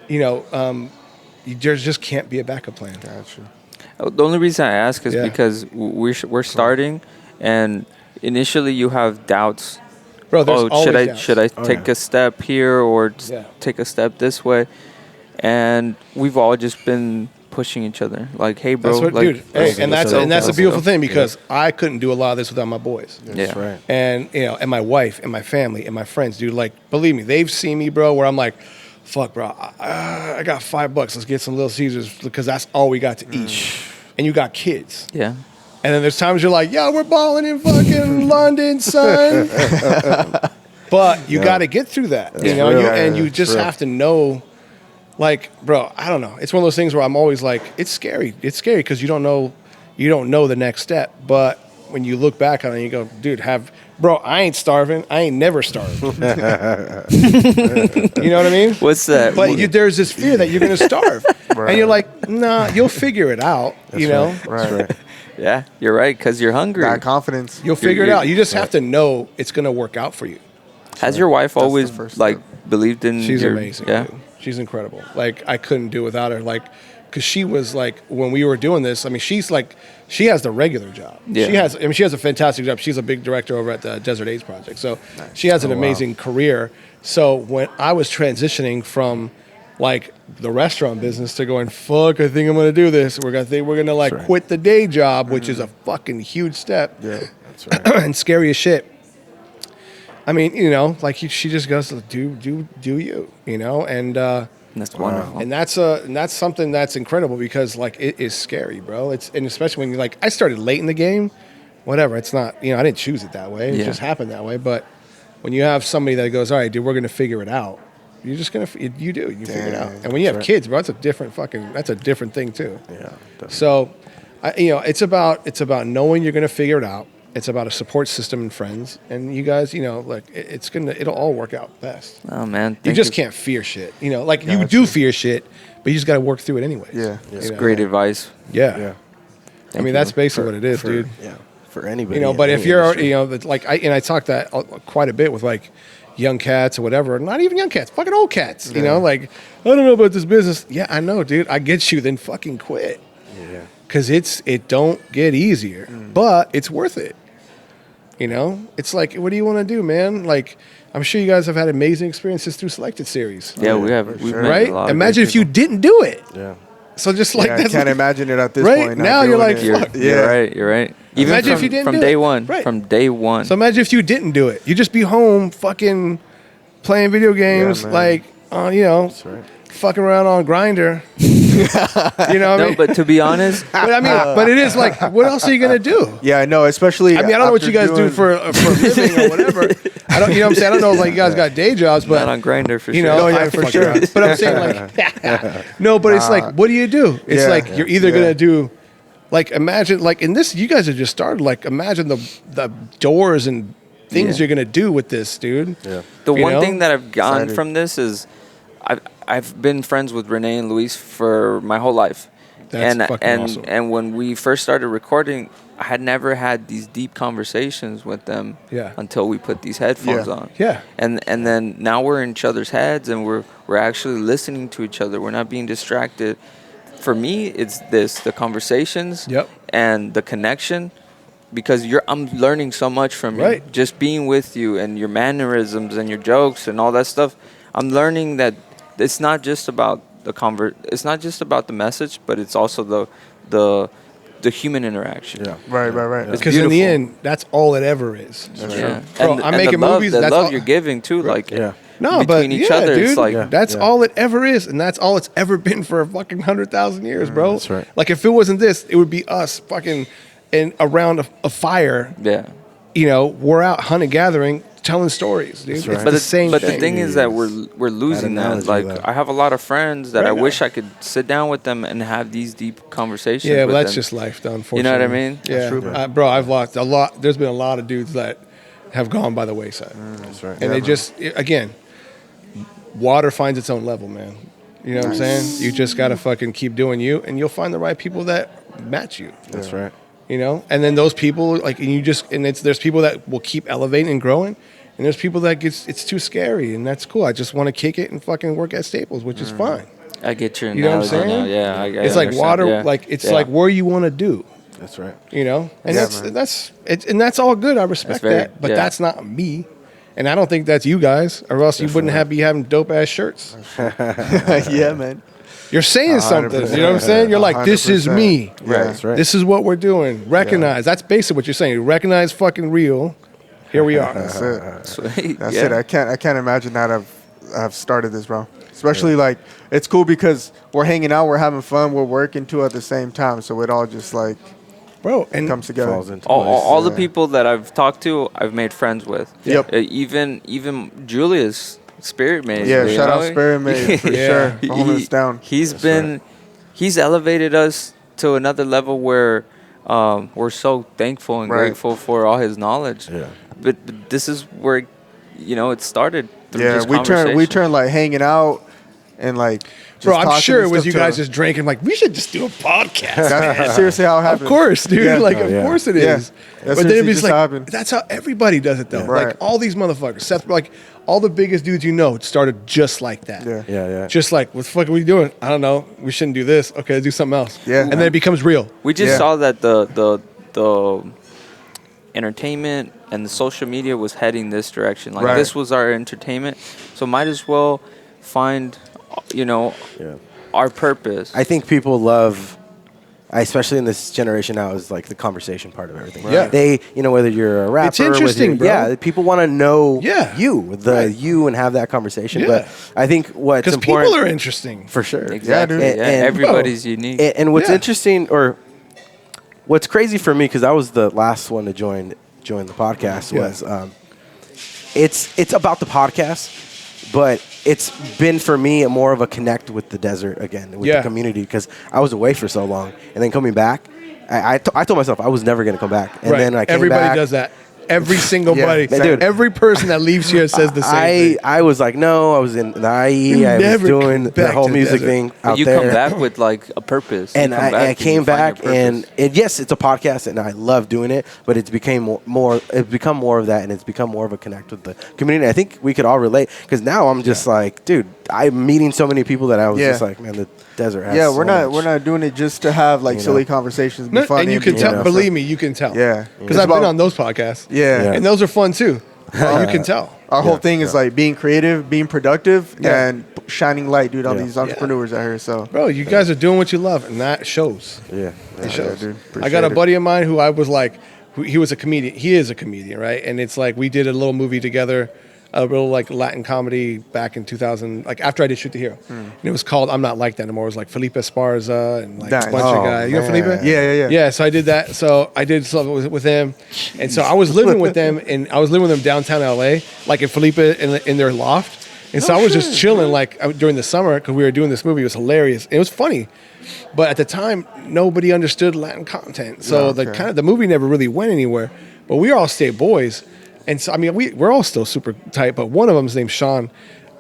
there just can't be a backup plan. Gotcha. The only reason I ask is because we're starting, and initially you have doubts. Bro, there's always doubts. Should I take a step here or take a step this way? And we've all just been pushing each other. Like, hey, bro. That's what, like, dude. Hey, and that's a beautiful thing because Yeah. I couldn't do a lot of this without my boys. That's Yeah. right. And and my wife and my family and my friends, dude. Like, believe me, they've seen me, bro. Where I'm like, fuck, bro, I got $5. Let's get some Little Caesars because that's all we got to eat. And you got kids. Yeah. And then there's times you're like, yo, we're balling in fucking London, son. But you got to get through that, you know. real. And you Yeah, just it's real. have to know, like, bro, I don't know. It's one of those things where I'm always like, it's scary. It's scary because you don't know the next step. But when you look back on it, you go, dude, bro, I ain't starving. I ain't never starved. You know what I mean? What's that? But there's this fear that you're going to starve. And you're like, nah, you'll figure it out, you know? Right. Yeah, you're right, because you're hungry. Got confidence. You'll figure it out. You just have to know it's going to work out for you. Has your wife the always, first like, step. believed in She's your... amazing. Yeah. Dude. She's incredible. Like, I couldn't do without her. Like, because she was like, when we were doing this, I mean, she's like, she has the regular job. Yeah. She has a fantastic job. She's a big director over at the Desert AIDS Project. So she has an amazing career. So when I was transitioning from like the restaurant business to going, fuck, I think I'm going to do this. We're going to like quit the day job, which is a fucking huge step. Yeah. That's right. And scary as shit. I mean, you know, like she just goes, do you, you know, and That's wonderful. and that's something that's incredible because like it is scary, bro. And especially when you like, I started late in the game, whatever. It's not, you know, I didn't choose it that way. It just happened that way. But when you have somebody that goes, all right, dude, we're gonna figure it out. You're just gonna, you figure it out. And when you have kids, bro, that's a different thing too. Yeah. Definitely. So, you know, it's about knowing you're gonna figure it out. It's about a support system and friends, and you guys, you know, like it'll all work out best. Oh, man. You just can't fear shit, you know. Like you do fear shit, but you just got to work through it anyways. Yeah. It's you know? great advice. Yeah. Yeah. I mean, that's basically what it is, dude. Yeah. For anybody. You know, but if any you're, industry. you know, like I talk that quite a bit with like young cats or whatever. Not even young cats, fucking old cats. You know, like I don't know about this business. Yeah, I know, dude. I get you. Then fucking quit. Yeah. Because it don't get easier, but it's worth it. You know, it's like, what do you want to do, man? Like, I'm sure you guys have had amazing experiences through Selected Series. Yeah, we have. We've met a lot Right? of Imagine great if you people. didn't do it. Yeah. So just like I that's can't like, imagine it at this Right? point. not Now you're doing like, it. fuck. You're right. You're right. Even Imagine from, if you didn't from do day it. one. Right. From day one. So imagine if you didn't do it. You'd just be home fucking playing video games, man. like, you know, That's right. fucking around on Grindr. You know what I no, mean? but to be honest, But I mean, but it is like, what else are you gonna do? Yeah, I know. Especially. I mean, I don't know what after you guys do doing- for a living or whatever. I don't, you know what I'm saying? I don't know if like you guys got day jobs, but not on Grinder for you sure. know, No, yeah, I'm for fucking sure. around. But I'm saying like, no, but it's like, what do you do? It's Yeah. like you're either Yeah. gonna do, like, imagine like in this, you guys have just started. Like, imagine the doors and things Yeah. you're gonna do with this, dude. Yeah. The You one know? thing that I've gotten Excited. from this is I've been friends with Renee and Luis for my whole life. That's fucking awesome. And when we first started recording, I had never had these deep conversations with them Yeah. until we put these headphones Yeah. on. Yeah. And then now we're in each other's heads and we're actually listening to each other. We're not being distracted. For me, it's the conversations Yep. and the connection. Because I'm learning so much from you, Right. just being with you and your mannerisms and your jokes and all that stuff. I'm learning that it's not just about it's not just about the message, but it's also the human interaction. Yeah. Right. It's Because in the beautiful. end, that's all it ever is. Yeah. Bro, And I'm the making love, movies, The that's love all- you're giving too, like Yeah. No, between but each yeah, other, dude, it's like that's Yeah. all it ever is, and that's all it's ever been for a fucking 100,000 years, bro. That's right. Like if it wasn't this, it would be us fucking around a fire. yeah. You know, we're out hunting, gathering, telling stories, dude. right. It's But the same But thing. the thing is that we're losing that. analogy Like of that. I have a lot of friends that Right I now. wish I could sit down with them and have these deep conversations. Yeah, with but that's them. just life, though, You unfortunately. know what I mean? Yeah, true, bro. Bro, I've lost a lot. There's been a lot of dudes that have gone by the wayside, That's right. and they just again, water finds its own level, man. You know what I'm saying? You just gotta fucking keep doing you, and you'll find the right people that match you. That's right. You know, and then those people like, and you just, and there's people that will keep elevating and growing, and there's people that it's too scary, and that's cool. I just want to kick it and fucking work at Staples, which is fine. I get your You know what I'm analogy saying? now. Yeah, I It's like understand. water, Yeah. like it's Yeah. like where you want to do. That's right. You know, and Yeah, that's man. and that's all good. I respect very- that, but yeah. that's not me, and I don't think that's you guys, or else you wouldn't be having dope ass shirts. Yeah, man. You're saying something. You know what I'm saying? You're like, this is 100%. me. Yeah. That's right. This is what we're doing. Recognize. That's basically what you're saying. Recognize fucking real. Here we are. That's it. Sweet. That's Yeah. it. I can't imagine that I've started this, bro. Especially like it's cool because we're hanging out, we're having fun, we're working too at the same time. So it all just like Bro, and comes together. Falls into All place. the people that I've talked to, I've made friends with. Yep. Even Julius, Spirit Mate. Yeah, you shout out know? Spirit Mate for sure for holding us down. He's elevated us to another level where we're so thankful and Right. grateful for all his knowledge. Yeah. But this is where, it started. Through Yeah, just we conversation. turn like hanging out and like. Just bro, I'm talking sure and it was stuff you to- guys just drinking. Like, we should just do a podcast. That's seriously how it Of happened. course, dude. Yeah. Like, Oh, of yeah. course it Yeah. is. That But then seriously it's just like, happened. that's how everybody does it, though. Right. Like, all these motherfuckers. Seth, like, all the biggest dudes started just like that. Yeah. Yeah. Just like, what the fuck are we doing? I don't know. We shouldn't do this. Okay, let's do something else. Yeah. And then it becomes real. We just Yeah. saw that the entertainment and the social media was heading this direction. Like Right. this was our entertainment, so might as well find, Yeah. our purpose. I think people love, especially in this generation now, is like the conversation part of everything. Yeah. They, whether you're a rapper, It's interesting, whether, bro. Yeah, people want to know Yeah. the you, and have that conversation. Yeah. But I think what's Because important people are interesting. for sure. exactly. dude. Yeah, And- everybody's unique. And what's Yeah. interesting, or what's crazy for me, because I was the last one to join the podcast, Yeah. was it's about the podcast, but it's been for me more of a connect with the desert again, with Yeah. the community, because I was away for so long, and then coming back, I told myself I was never going to come back, and then I came Everybody back. does that. Every single Yeah. buddy. Dude. Every person that leaves here says the same thing. I was like, no, I was in the IE, You I was never doing come the back whole to the music desert. thing But out you there. come back with like a purpose. You And come I back came you find back, your and purpose. yes, it's a podcast, and I love doing it. But it's became more. It's become more of that, and it's become more of a connect with the community. I think we could all relate, because now I'm just like, dude, I'm meeting so many people that I was Yeah. just like, man, the desert has Yeah, so we're not much. doing it just to have like You silly know? conversations, be No, funny, and you can be, tell. know, Believe me, you can tell. Yeah. Because It's I've been about- on those podcasts. Yeah. And those are fun too. You can tell. Our whole Yeah, thing is like being creative, being productive, Yeah. and shining light, dude, on Yeah. these entrepreneurs out here. So Bro, you guys are doing what you love, and that shows. Yeah, It shows. dude. I got a Appreciate it. buddy of mine who I was like, he was a comedian. He is a comedian, right? And it's like we did a little movie together, a real like Latin comedy back in 2000, like after I did Shoot the Hero. And it was called I'm Not Like That Anymore. It was like Felipe Esparza and like Nice. a bunch Oh, of guys. You know man. Felipe? Yeah. Yeah, so I did that. So I did something with him, and so I was living with them, and I was living with them downtown LA, like in Felipe in their loft. And so I was just chilling, like during the summer, because we were doing this movie. It was hilarious. It was funny, but at the time, nobody understood Latin content. So the movie never really went anywhere. But we all stayed boys, and so I mean we're all still super tight. But one of them is named Sean.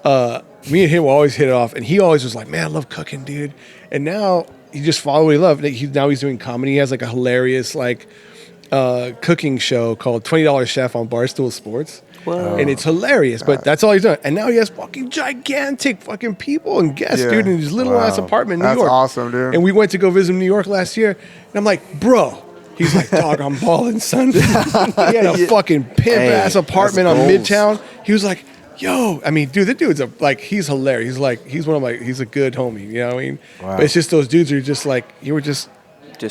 Me and him will always hit it off, and he always was like, "Man, I love cooking, dude." And now he just followed what he loved. Now he's doing comedy. He has like a hilarious cooking show called $20 Chef on Barstool Sports. Whoa. And it's hilarious, but that's all he's done. And now he has fucking gigantic fucking people and guests, Yeah. dude, in his little ass apartment in New That's York. awesome, dude. And we went to go visit him in New York last year, and I'm like, bro. He's like, dog, I'm balling, son. He had a fucking pimp ass apartment on that's Midtown. He was like, yo, I mean, dude, that dude's he's hilarious. He's he's a good homie, you know what I mean? Wow. But it's just those dudes are just like, you were just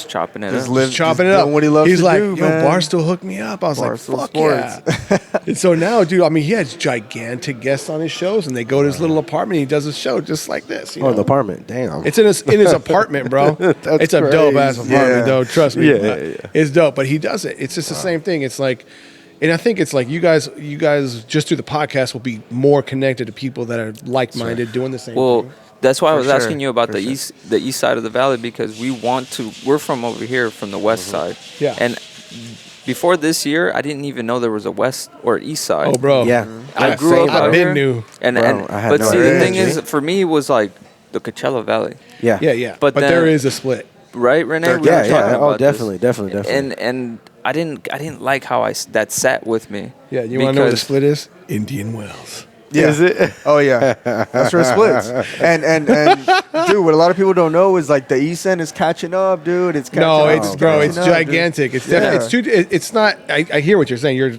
chopping it Just up. live- chopping just it up. doing what he loves He's to like, do, yo, man. Barstool hooked me up. I was Barstool like, fuck yeah. And so now, dude, I mean, he has gigantic guests on his shows, and they go to his little apartment. And he does his show just like this. You Oh, know? the apartment, damn. It's in his apartment, bro. It's a dope ass crazy. apartment, Yeah. though. Trust me. Yeah, But yeah. It's dope, but he does it. It's just the same thing. It's like, and I think it's like you guys just through the podcast will be more connected to people that are like minded, doing the same Well, thing. that's why I For was sure, asking you about for the sure. east side of the valley, because we're from over here from the west side. Yeah. And before this year, I didn't even know there was a west or east side. Oh, bro. Yeah. I Yeah, grew same, up I've out been here. new. And, Bro, and I had but no see, the idea. thing is, for me, it was like the Coachella Valley, Yeah. Yeah. But But then- there is a split. right, Renee? We Yeah, were talking yeah. Oh, about this. definitely. And I didn't like how that sat with me. Yeah. You want to know what the because- split is? Indian Wells. Yeah. Is it? Oh yeah, that's where it splits. And dude, what a lot of people don't know is like the East End is catching up, dude. It's catching No, up. it's bro, it's catching up, dude. gigantic. It's Yeah. definitely it's not. I hear what you're saying. You're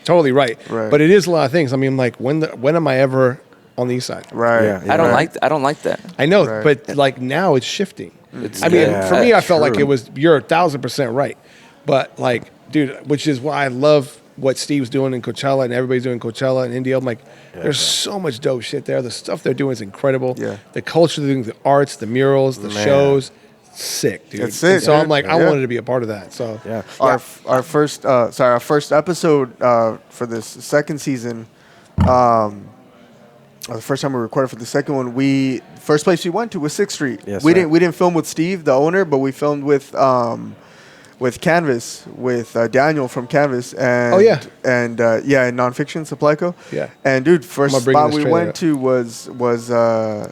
totally right. Right. But it is a lot of things. I mean, like when am I ever on the east side. Right. Yeah. I don't like. I don't like that. I know, Right. but like now it's shifting. It's, I mean, Yeah, for me, I felt like true. it was, you're 1,000% right. But like, dude, which is why I love what Steve's doing in Coachella and everybody's doing Coachella and Indio. I'm like, there's so much dope shit there. The stuff they're doing is incrable. Yeah. The culture, they're doing, the arts, the murals, the Man. shows, sick, dude. It's sick, And so I'm dude. like, I Yeah. wanted to be a part of that. So Yeah. Our first episode for this second season, the first time we recorded for the second one, first place we went to was 6th Street. Yes, we sir. didn't film with Steve, the owner, but we filmed with Canvas, with Daniel from Canvas, and Oh, yeah. and in Nonfiction Supply Co. Yeah. And dude, first I'm gonna bring spot this we trailer went up. to was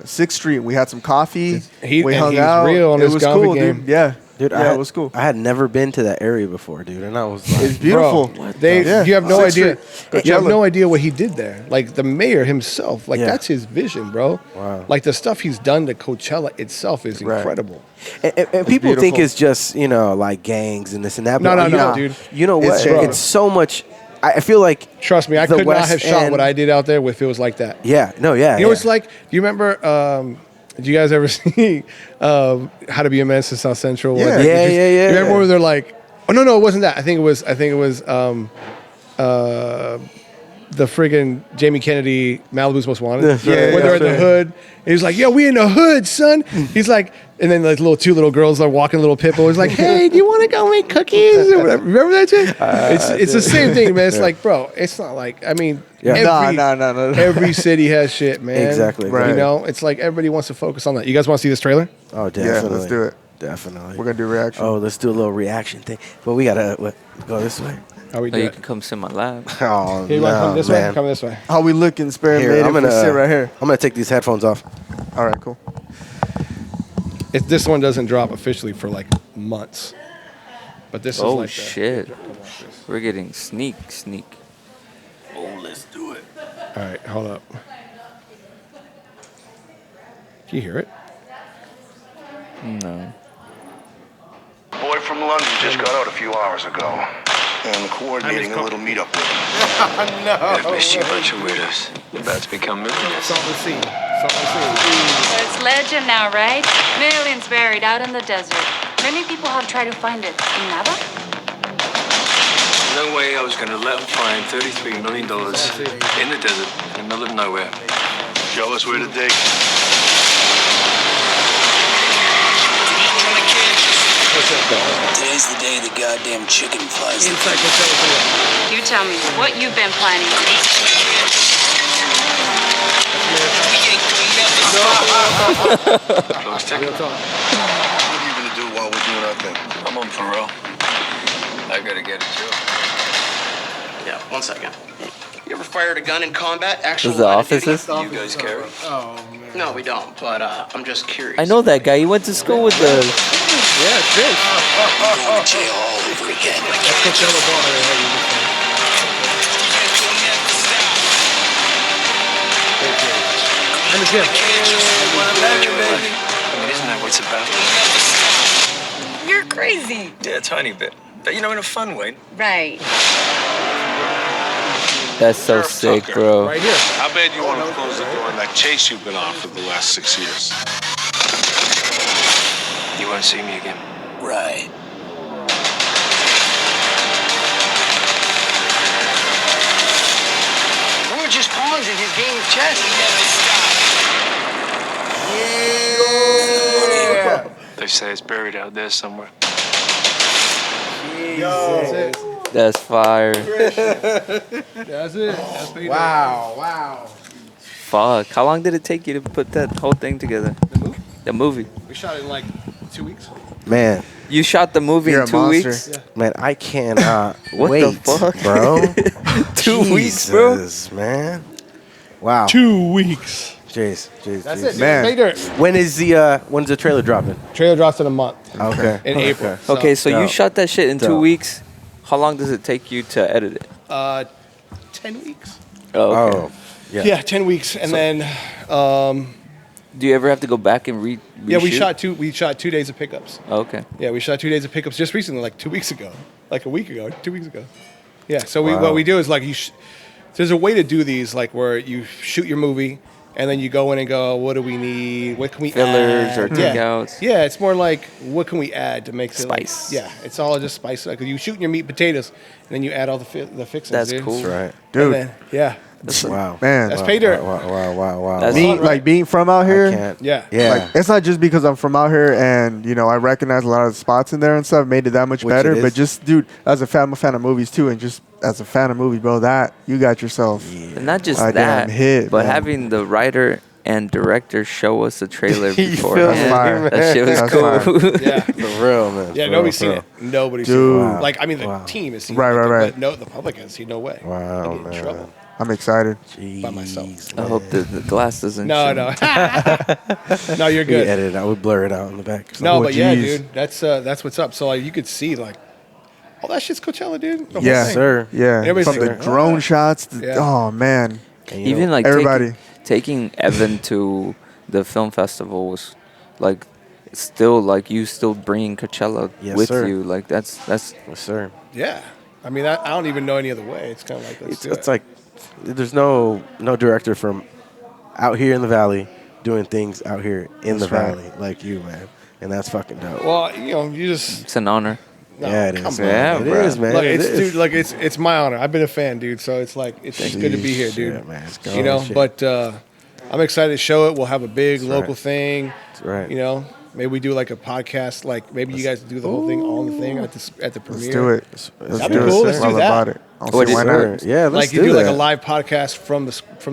6th Street. We had some coffee. He- we and hung he's out. real on it his was coffee cool, game. dude. Yeah, Dude, yeah, it was cool. I had never been to that area before, dude, and I was like, It's beautiful. Bro, Yeah. you have no 6th idea. Street. You have Coachella. no idea what he did there. Like the mayor himself, like Yeah. that's his vision, bro. Wow. Like the stuff he's done to Coachella itself is Right. incredible. And people think beautiful. it's just, like gangs and this and that. No, but no, you no, know, dude. You know what? It's It's, changed. so much. I feel like. Trust me, I the could not West have shot End- what I did out there if it was like that. Yeah. No. Yeah. You know, yeah. it's like. Do you remember? Did you guys ever see How to Be a Menace in South Central? where Yeah. they Yeah, just- yeah, yeah, You remember yeah. where they're like, oh no, it wasn't that. I think it was. The friggin' Jamie Kennedy, Malibu's Most Wanted. That's right. Where they're at That's the right. hood. And he's like, yo, we in the hood, son. He's like, and then like two little girls are walking a little pit bull. He's like, hey, do you want to go make cookies? Or whatever. Remember that shit? It's the same thing, man. It's like, bro, it's not like, I mean, Yeah. No. every city has shit, man. Exactly. Right. You know, it's like everybody wants to focus on that. You guys want to see this trailer? Oh, definitely. Yeah, let's do it. Definitely. We're gonna do a reaction. Oh, let's do a little reaction thing. But we gotta go this way. How we Oh, do you it? can come sit in my lab. Oh Here, you want to no, come this way? man. Come this way. How we looking, Spare Here, Made I'm if we gonna sit right here. I'm gonna take these headphones off. All right, cool. This one doesn't drop officially for like months. But this is Oh like shit. We're getting sneak. Oh, let's do it. All right, hold up. Can you hear it? No. Boy from London just got out a few hours ago. And I'm coordinating a little meetup with him. I've missed you, bunch of weirdos. You're about to become millionaires. Salton Sea. Salton Sea. It's legend now, right? Millions buried out in the desert. Many people have tried to find it. You never? No way I was going to let them find $33 million in the desert in the middle of nowhere. Show us where to dig. Today's the day the goddamn chicken flies. Inside Coachella Valley. You tell me what you've been planning. Close ticket. Real talk. What are you gonna do while we're doing our thing? I'm on parole. I gotta get a job. Yeah, 1 second. You ever fired a gun in combat? Actual This is the line of duty? offices? You guys carry? No, we don't. But I'm just curious. I know that guy. He went to school with the. Yeah, it's this. Going to jail all over again. That's Coachella Valley. And again. I mean, isn't that what it's about? You're crazy. Yeah, a tiny bit. But, in a fun way. Right. That's so sick, bro. Right here. How bad you want to close the door on that chase you've been on for the last 6 years? You won't see me again. Right. We were just pawns in his game of chess. They say it's buried out there somewhere. That's fire. That's it. That's PayDirt. Wow. Fuck. How long did it take you to put that whole thing together? The movie? The movie. We shot it in like 2 weeks. Man, You shot the movie You're in a 2 monster. weeks? man, I cannot What wait, the fuck? bro. 2 weeks, bro? Jesus, man. Wow. 2 weeks. Jeez. That's it, dude. Man. PayDirt. When's the trailer dropping? Trailer drops in a month. Okay. In April. Okay, so you Dope. shot that shit in 2 Dope. weeks. How long does it take you to edit it? 10 weeks. Oh, okay. Oh, yeah. Yeah, 10 weeks. And then, Do you ever have to go back and yeah, we reshoot? shot 2 days of pickups. Oh, okay. Yeah, we shot 2 days of pickups just recently, like 2 weeks ago. Like a week ago, 2 weeks ago. Yeah, so Wow. what we do is like, there's a way to do these, like where you shoot your movie, And then you go in and go, what do we need? What can we Fillers add? or takeouts. Yeah, it's more like, what can we add to make it Spice. Like, it's all just spice. Like you shoot your meat and potatoes, and then you add all the fixings. That's dude. cool. That's right. Dude. And then, Wow. Man. That's PayDirt. Wow. That's Being, fun, right? like being from out here. I can't. Yeah. Yeah. Like, it's not just because I'm from out here and, I recognize a lot of the spots in there and stuff, made it that much Which better. it is. But just, dude, as a fan, I'm a fan of movies too. And just as a fan of movies, bro, that you got yourself And not just a that, damn hit, but man. having the writer and director show us the trailer You feel beforehand. me, man? That shit was That's cool. Yeah. For real, man. Yeah, For nobody's real, seen for it. Nobody's Dude. seen it. Like, I mean, the Wow. team has seen Right, it. right. But no, the public has seen no way. Wow, I'd be in man. trouble I'm excited. real. by myself. Jeez, I hope the glass doesn't No, show. no. No, you're We good. edit it out. We blur it out in the back. No, Oh, but yeah, geez. dude, that's what's up. So like, you could see like, all that shit's Coachella, dude. The whole Yeah, thing. sir. Yeah. Everybody's From the like, drone "Oh." shots. Yeah. Oh, man. And, you Even know, like everybody. taking Evan to the film festival was like still like you still bringing Coachella Yes, with sir. you. Like that's yes, sir. Yeah. I mean, I don't even know any other way. It's kind of like, let's do It's it. like there's no director from out here in the valley doing things out here in That's the right. valley like you, man. And that's fucking dope. Well, you just. it's an honor. No, yeah, it come is. on. Yeah, It bro. is, man. Look, It it's is. dude, like it's my honor. I've been a fan, dude. So it's like it's good to be here, dude. Shit, man. It's You know, shit. but I'm excited to show it. We'll have a big That's local right. thing. That's right. You know, maybe we do like a podcast. Like maybe you guys do the whole thing on the thing at the premiere. Let's do it. Let's That'd do be it, cool. sir. Let's do All that. about it. I'll What see is why it? not. Yeah, let's Like you do do like that. a live podcast from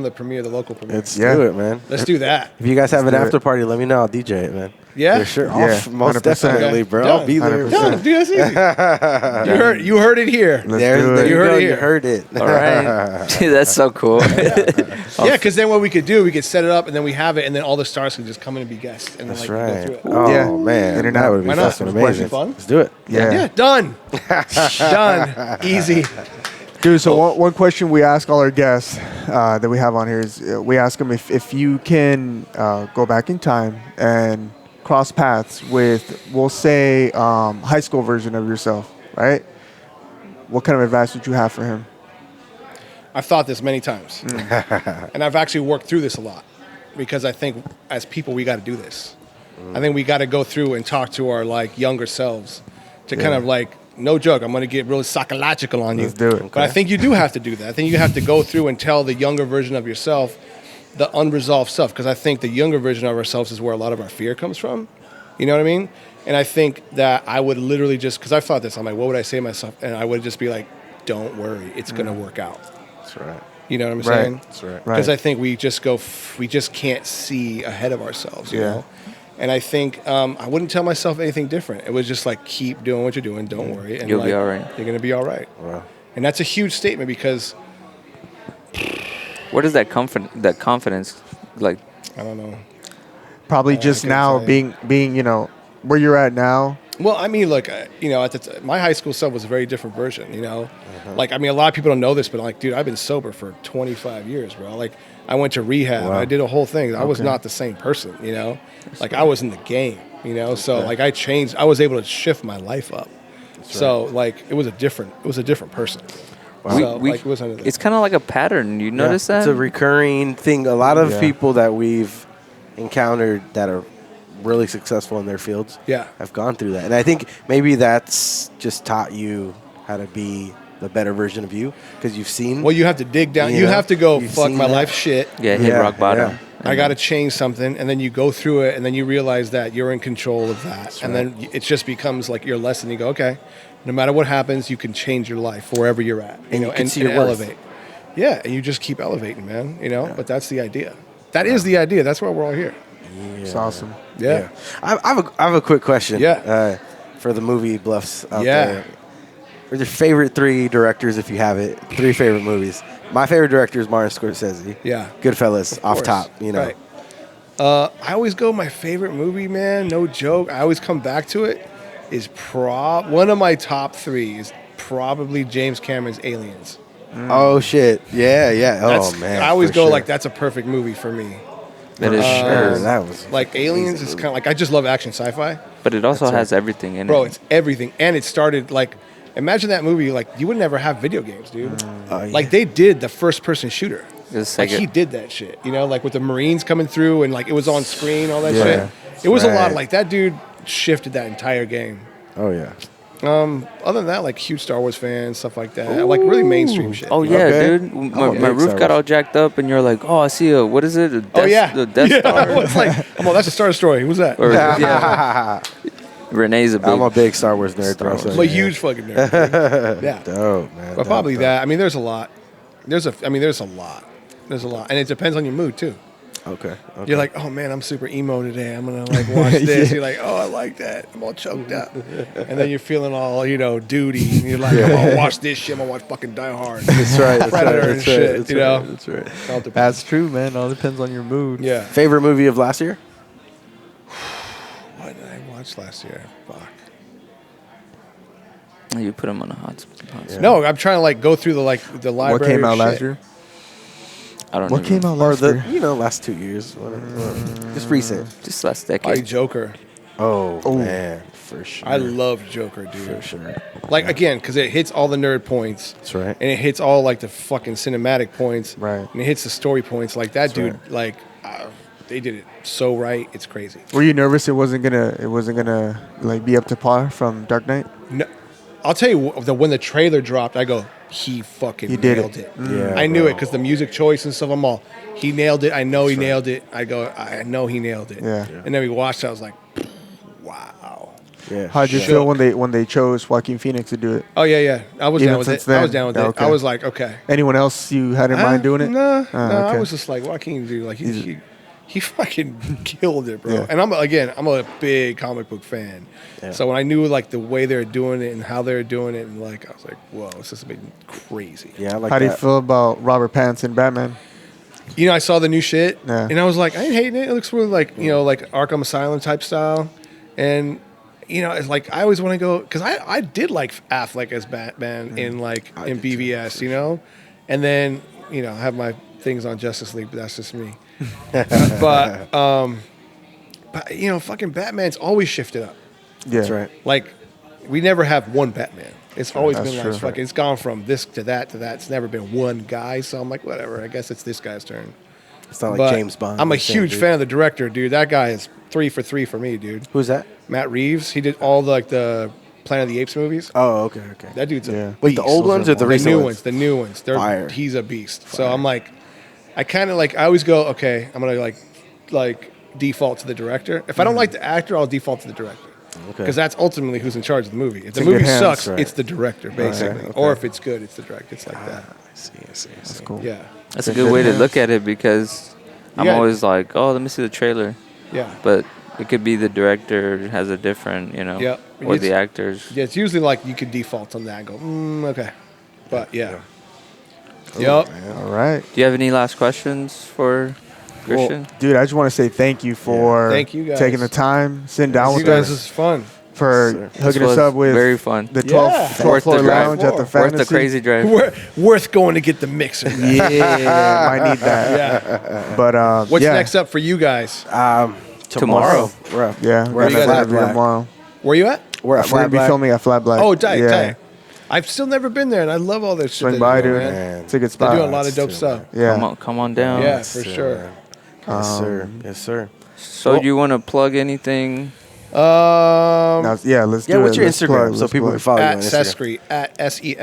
the premiere, the local premiere. Let's Yeah. do it, man. Let's do that. If you guys have an do it. after party, let me know. I'll DJ it, man. Yeah? For sure. Yeah, Most 100%. definitely, bro. Done. I'll be there. 100%. Done. Dude, that's easy. You heard it here. Let's There, do there it. you You heard go. it You here. heard it. All right, that's so cool. Yeah, because then what we could do, we could set it up and then we have it, and then all the stars can just come in and be guests, and then That's like right. go through it. Oh, Yeah. man. In and That out. would be Why not? fucking Would it be amazing. fun? Let's do it. Yeah. Yeah, done. Done. Easy. Dude, so one question we ask all our guests that we have on here is we ask them if you can go back in time and cross paths with, we'll say, high school version of yourself, right? What kind of advice would you have for him? I've thought this many times, and I've actually worked through this a lot because I think as people we got to do this. I think we got to go through and talk to our like younger selves to kind of like, no joke, I'm going to get really psychological on you. Let's do it. But I think you do have to do that. I think you have to go through and tell the younger version of yourself the unresolved stuff, because I think the younger version of ourselves is where a lot of our fear comes from. You know what I mean? And I think that I would literally just, because I've thought this, I'm like, what would I say to myself? And I would just be like, don't worry, it's going to work out. That's right. You know what I'm Right. saying? That's right. Because Right. I think we just can't see ahead of ourselves, you Yeah. know? And I think I wouldn't tell myself anything different. It was just like, keep doing what you're doing, don't worry. And You'll be like, all right. You're going to be all right. Wow. And that's a huge statement because, Where does that confidence like? I don't know. Probably just couldn't now say. being where you're at now. Well, I mean, look, you know, at my high school self was a very different version, you know? Like, I mean, a lot of people don't know this, but like, dude, I've been sober for 25 years, bro. Like, I went to rehab. Wow. I did a whole thing. I was Okay. not the same person, you know? Like, I was in the game, you know? So, like, I changed. I was able to shift my life up. So, like, it was a different person. So, like, it was under the, It's kind of like a pattern. You notice that? It's a recurring thing. A lot of Yeah. people that we've encountered that are really successful in their fields Yeah. have gone through that. And I think maybe that's just taught you how to be the better version of you because you've seen. well, you have to dig down. You You know, have to go, you've fuck seen my that. life shit. yeah, hit Yeah, rock bottom. yeah. I got to change something, and then you go through it, and then you realize that you're in control of that, and then it just becomes like your lesson. You go, okay, no matter what happens, you can change your life wherever you're at, And you can see your and worth. elevate. Yeah, and you just keep elevating, man. You know, but that's the idea. That is the idea. That's why we're all here. It's awesome. Yeah. I have a quick question. Yeah. For the movie buffs out Yeah. there. What are your favorite 3 directors, if you have it? 3 favorite movies. My favorite director is Martin Scorsese. Yeah. Goodfellas, off course. top, you know. Right. I always go my favorite movie, man. No joke. I always come back to it. Is one of my top 3 is probably James Cameron's Aliens. Oh, shit. Yeah, yeah. That's, Oh, man. I always for go sure. like that's a perfect movie for me. It is, Sure, that was Like Aliens is kind of like I just love action sci-fi, but it also has everything in bro. it. It's everything, and it started like imagine that movie like you would never have video games, dude. yeah. Like they did the first-person shooter. Like he did that shit, you know, like with the Marines coming through and like it was on screen, all that shit. It was a lot. Like that dude shifted that entire game. Oh yeah. Other than that, like huge Star Wars fan, stuff like that. Like really mainstream shit. Oh yeah, dude. My roof got all jacked up, and you're like, oh, I see what is it? The Death Star. It's like, that's a Star Destroyer. Who's that? Or, Renee's I'm a big Star Wars nerd. I'm a huge fucking nerd. Yeah. Dope, man. But probably that. I mean, there's a lot. There's a lot. And it depends on your mood too. Okay. You're like, oh man, I'm super emo today. I'm gonna like watch this. You're like, oh, I like that. I'm all choked up. And then you're feeling all, duty. And you're like, I'm gonna watch this shit. I'm gonna watch fucking Die Hard. That's right. Predator and shit. That's right. That's true, man. All depends on your mood. Yeah. Favorite movie of last year? What did I watch last year? Fuck. You put him on a hot spot. Yeah. No, I'm trying to like go through the library. What came out last year? I don't know. What came out last year? Last 2 years. Whatever. Just recent. Just last decade. Probably Joker. Oh, man. For sure. I love Joker, dude. For sure. Like, again, because it hits all the nerd points. That's right. And it hits all, like, the fucking cinematic points. Right. And it hits the story points. Like, that dude, like, they did it so right. It's crazy. Were you nervous it wasn't gonna like be up to par from Dark Knight? No. I'll tell you, when the trailer dropped, I go, he fucking nailed it. Yeah, I knew it because the music choice and stuff, I'm all, he nailed it. I know he nailed it. I go, I know he nailed it. Yeah. And then we watched it. I was like, wow. Yeah. How'd you feel when they chose Joaquin Phoenix to do it? Oh, yeah. I was Even down with since it. then? I was down with it. Okay. I was like, okay. Anyone else you had in mind doing it? No, Okay. I was just like, Joaquin, dude, like, he fucking killed it, bro. Yeah. And I'm a big comic book fan. Yeah. So when I knew like the way they're doing it and how they're doing it, and like I was like, whoa, this has been crazy. Yeah, I like How do you feel about Robert Pattinson Batman? I saw the new shit, and I was like, I ain't hating it. It looks really like like Arkham Asylum type style, and it's like I always want to go because I did like Affleck as Batman in BVS, and then I have my things on Justice League, but that's just me. but fucking Batman's always shifted up. Yeah, that's right. Like we never have one Batman. It's always been true. like fucking. It's gone from this to that to that. It's never been one guy. So I'm like, whatever. I guess it's this guy's turn. It's not like James Bond. I'm a huge fan of the director, dude. That guy is 3 for 3 for me, dude. Who's that? Matt Reeves. He did all the Planet of the Apes movies. Oh, okay. That dude's a beast. Wait, the old ones or the recent ones? The new ones. Fire. He's a beast. Fire. So I'm like, I kind of like. I always go, okay. I'm gonna like default to the director. If I don't like the actor, I'll default to the director. Okay. Because that's ultimately who's in charge of the movie. If the movie sucks, it's the director, basically. Okay. Or if it's good, it's the director. It's like that. I see. That's cool. Yeah. That's a good way to look at it because I'm always like, oh, let me see the trailer. Yeah. But it could be the director has a different, or the actors. Yeah, it's usually like you could default on that and go, okay. But yeah. Yep. All right. Do you have any last questions for Christian? Well, dude, I just want to say thank you for thank you guys. Taking the time, sitting down with us. You guys, this is fun. For hooking us up with very fun. The 12th floor lounge at the Fantasy. Worth the crazy drive. Worth going to get the mixer. Yeah, might need that. Yeah. But what's next up for you guys? Tomorrow. We're at Flat Black tomorrow. Where you at? We're gonna be filming at Flat Black. Oh, tight. I've still never been there, and I love all this shit. Swing by, dude. It's a good spot. They're doing a lot of dope stuff. Yeah. Come on down. Yeah, for sure. Yes, sir. So do you want to plug anything? Let's do it. What's your Instagram so people can follow you on Seskri, at Seskri.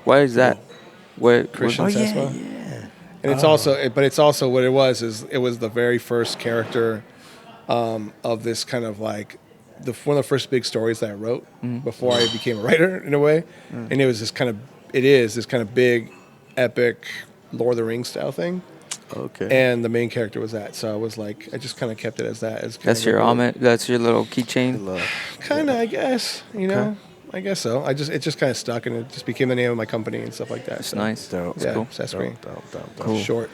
Why is that? Christian Sesma. Yeah. And it's also what it was is it was the very first character of this kind of like one of the first big stories that I wrote before I became a writer in a way, and it was this kind of big, epic Lord of the Rings style thing. Okay. And the main character was that, so I was like, I just kind of kept it as that. That's your element. That's your little keychain. Kind of, I guess. I guess so. It just kind of stuck, and it just became the name of my company and stuff like that. That's nice. Dope. Yeah, cool. Seskri. Dope. Cool. Short.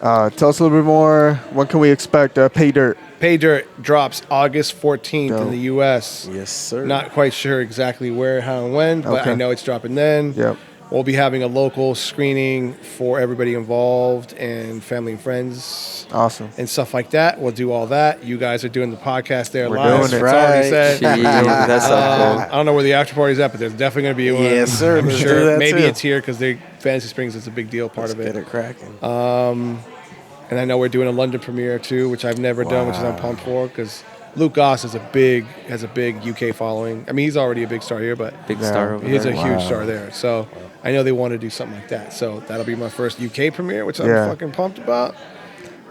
Tell us a little bit more. When can we expect PayDirt? PayDirt drops August 14th in the U.S. Yes, sir. Not quite sure exactly where, how, and when, but I know it's dropping then. Yep. We'll be having a local screening for everybody involved and family and friends. Awesome. and stuff like that. We'll do all that. You guys are doing the podcast there We're live. doing It's it. already said. Jeez, that's so I don't know where the after party's at, but there's definitely going to be one. Yes, sir. I'm Let's do sure. that Maybe too. it's here because Fantasy Springs is a big deal part of Get it. it cracking. And I know we're doing a London premiere too, which I've never done, which I'm pumped for because Luke Goss has a big UK following. I mean, he's already a big star here, but big star over he's there. a huge star there. So I know they want to do something like that. So that'll be my first UK premiere, which I'm fucking pumped about.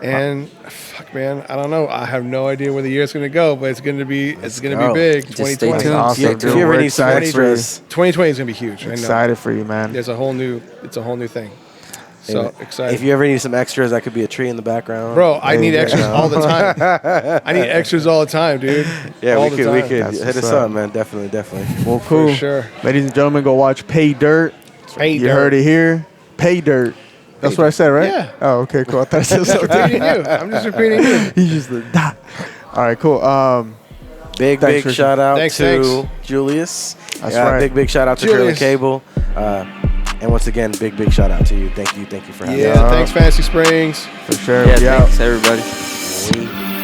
And fuck, man, I don't know. I have no idea where the year's gonna go, but it's gonna be big. Just 2020. stay tuned. Awesome, If dude. you ever We're need some excited for you. extras, 2020 is gonna be huge. I know. Excited for you, man. It's a whole new thing. So excited. if you ever need some extras, that could be a tree in the background. Bro, I need There you extras go. all the time. I need extras all the time, dude. Yeah, All we the could time. hit That's us what's up, up. man. Definitely. Well, cool. sure. Ladies and gentlemen, go watch PayDirt. PayDirt. You heard it here. PayDirt. That's what I said, right? Yeah. Oh, okay, cool. I thought I said something. Repeating you. I'm just repeating you. He's just like, "Dah." All right, cool. Big Thanks, Richard. shout out Thanks, to thanks. Julius. That's right. Big shout out to Curly Julius. Cable. And once again, big shout out to you. Thank you for having Yeah, us. thanks, Fantasy Springs. For sure. Yeah, We out. thanks everybody. We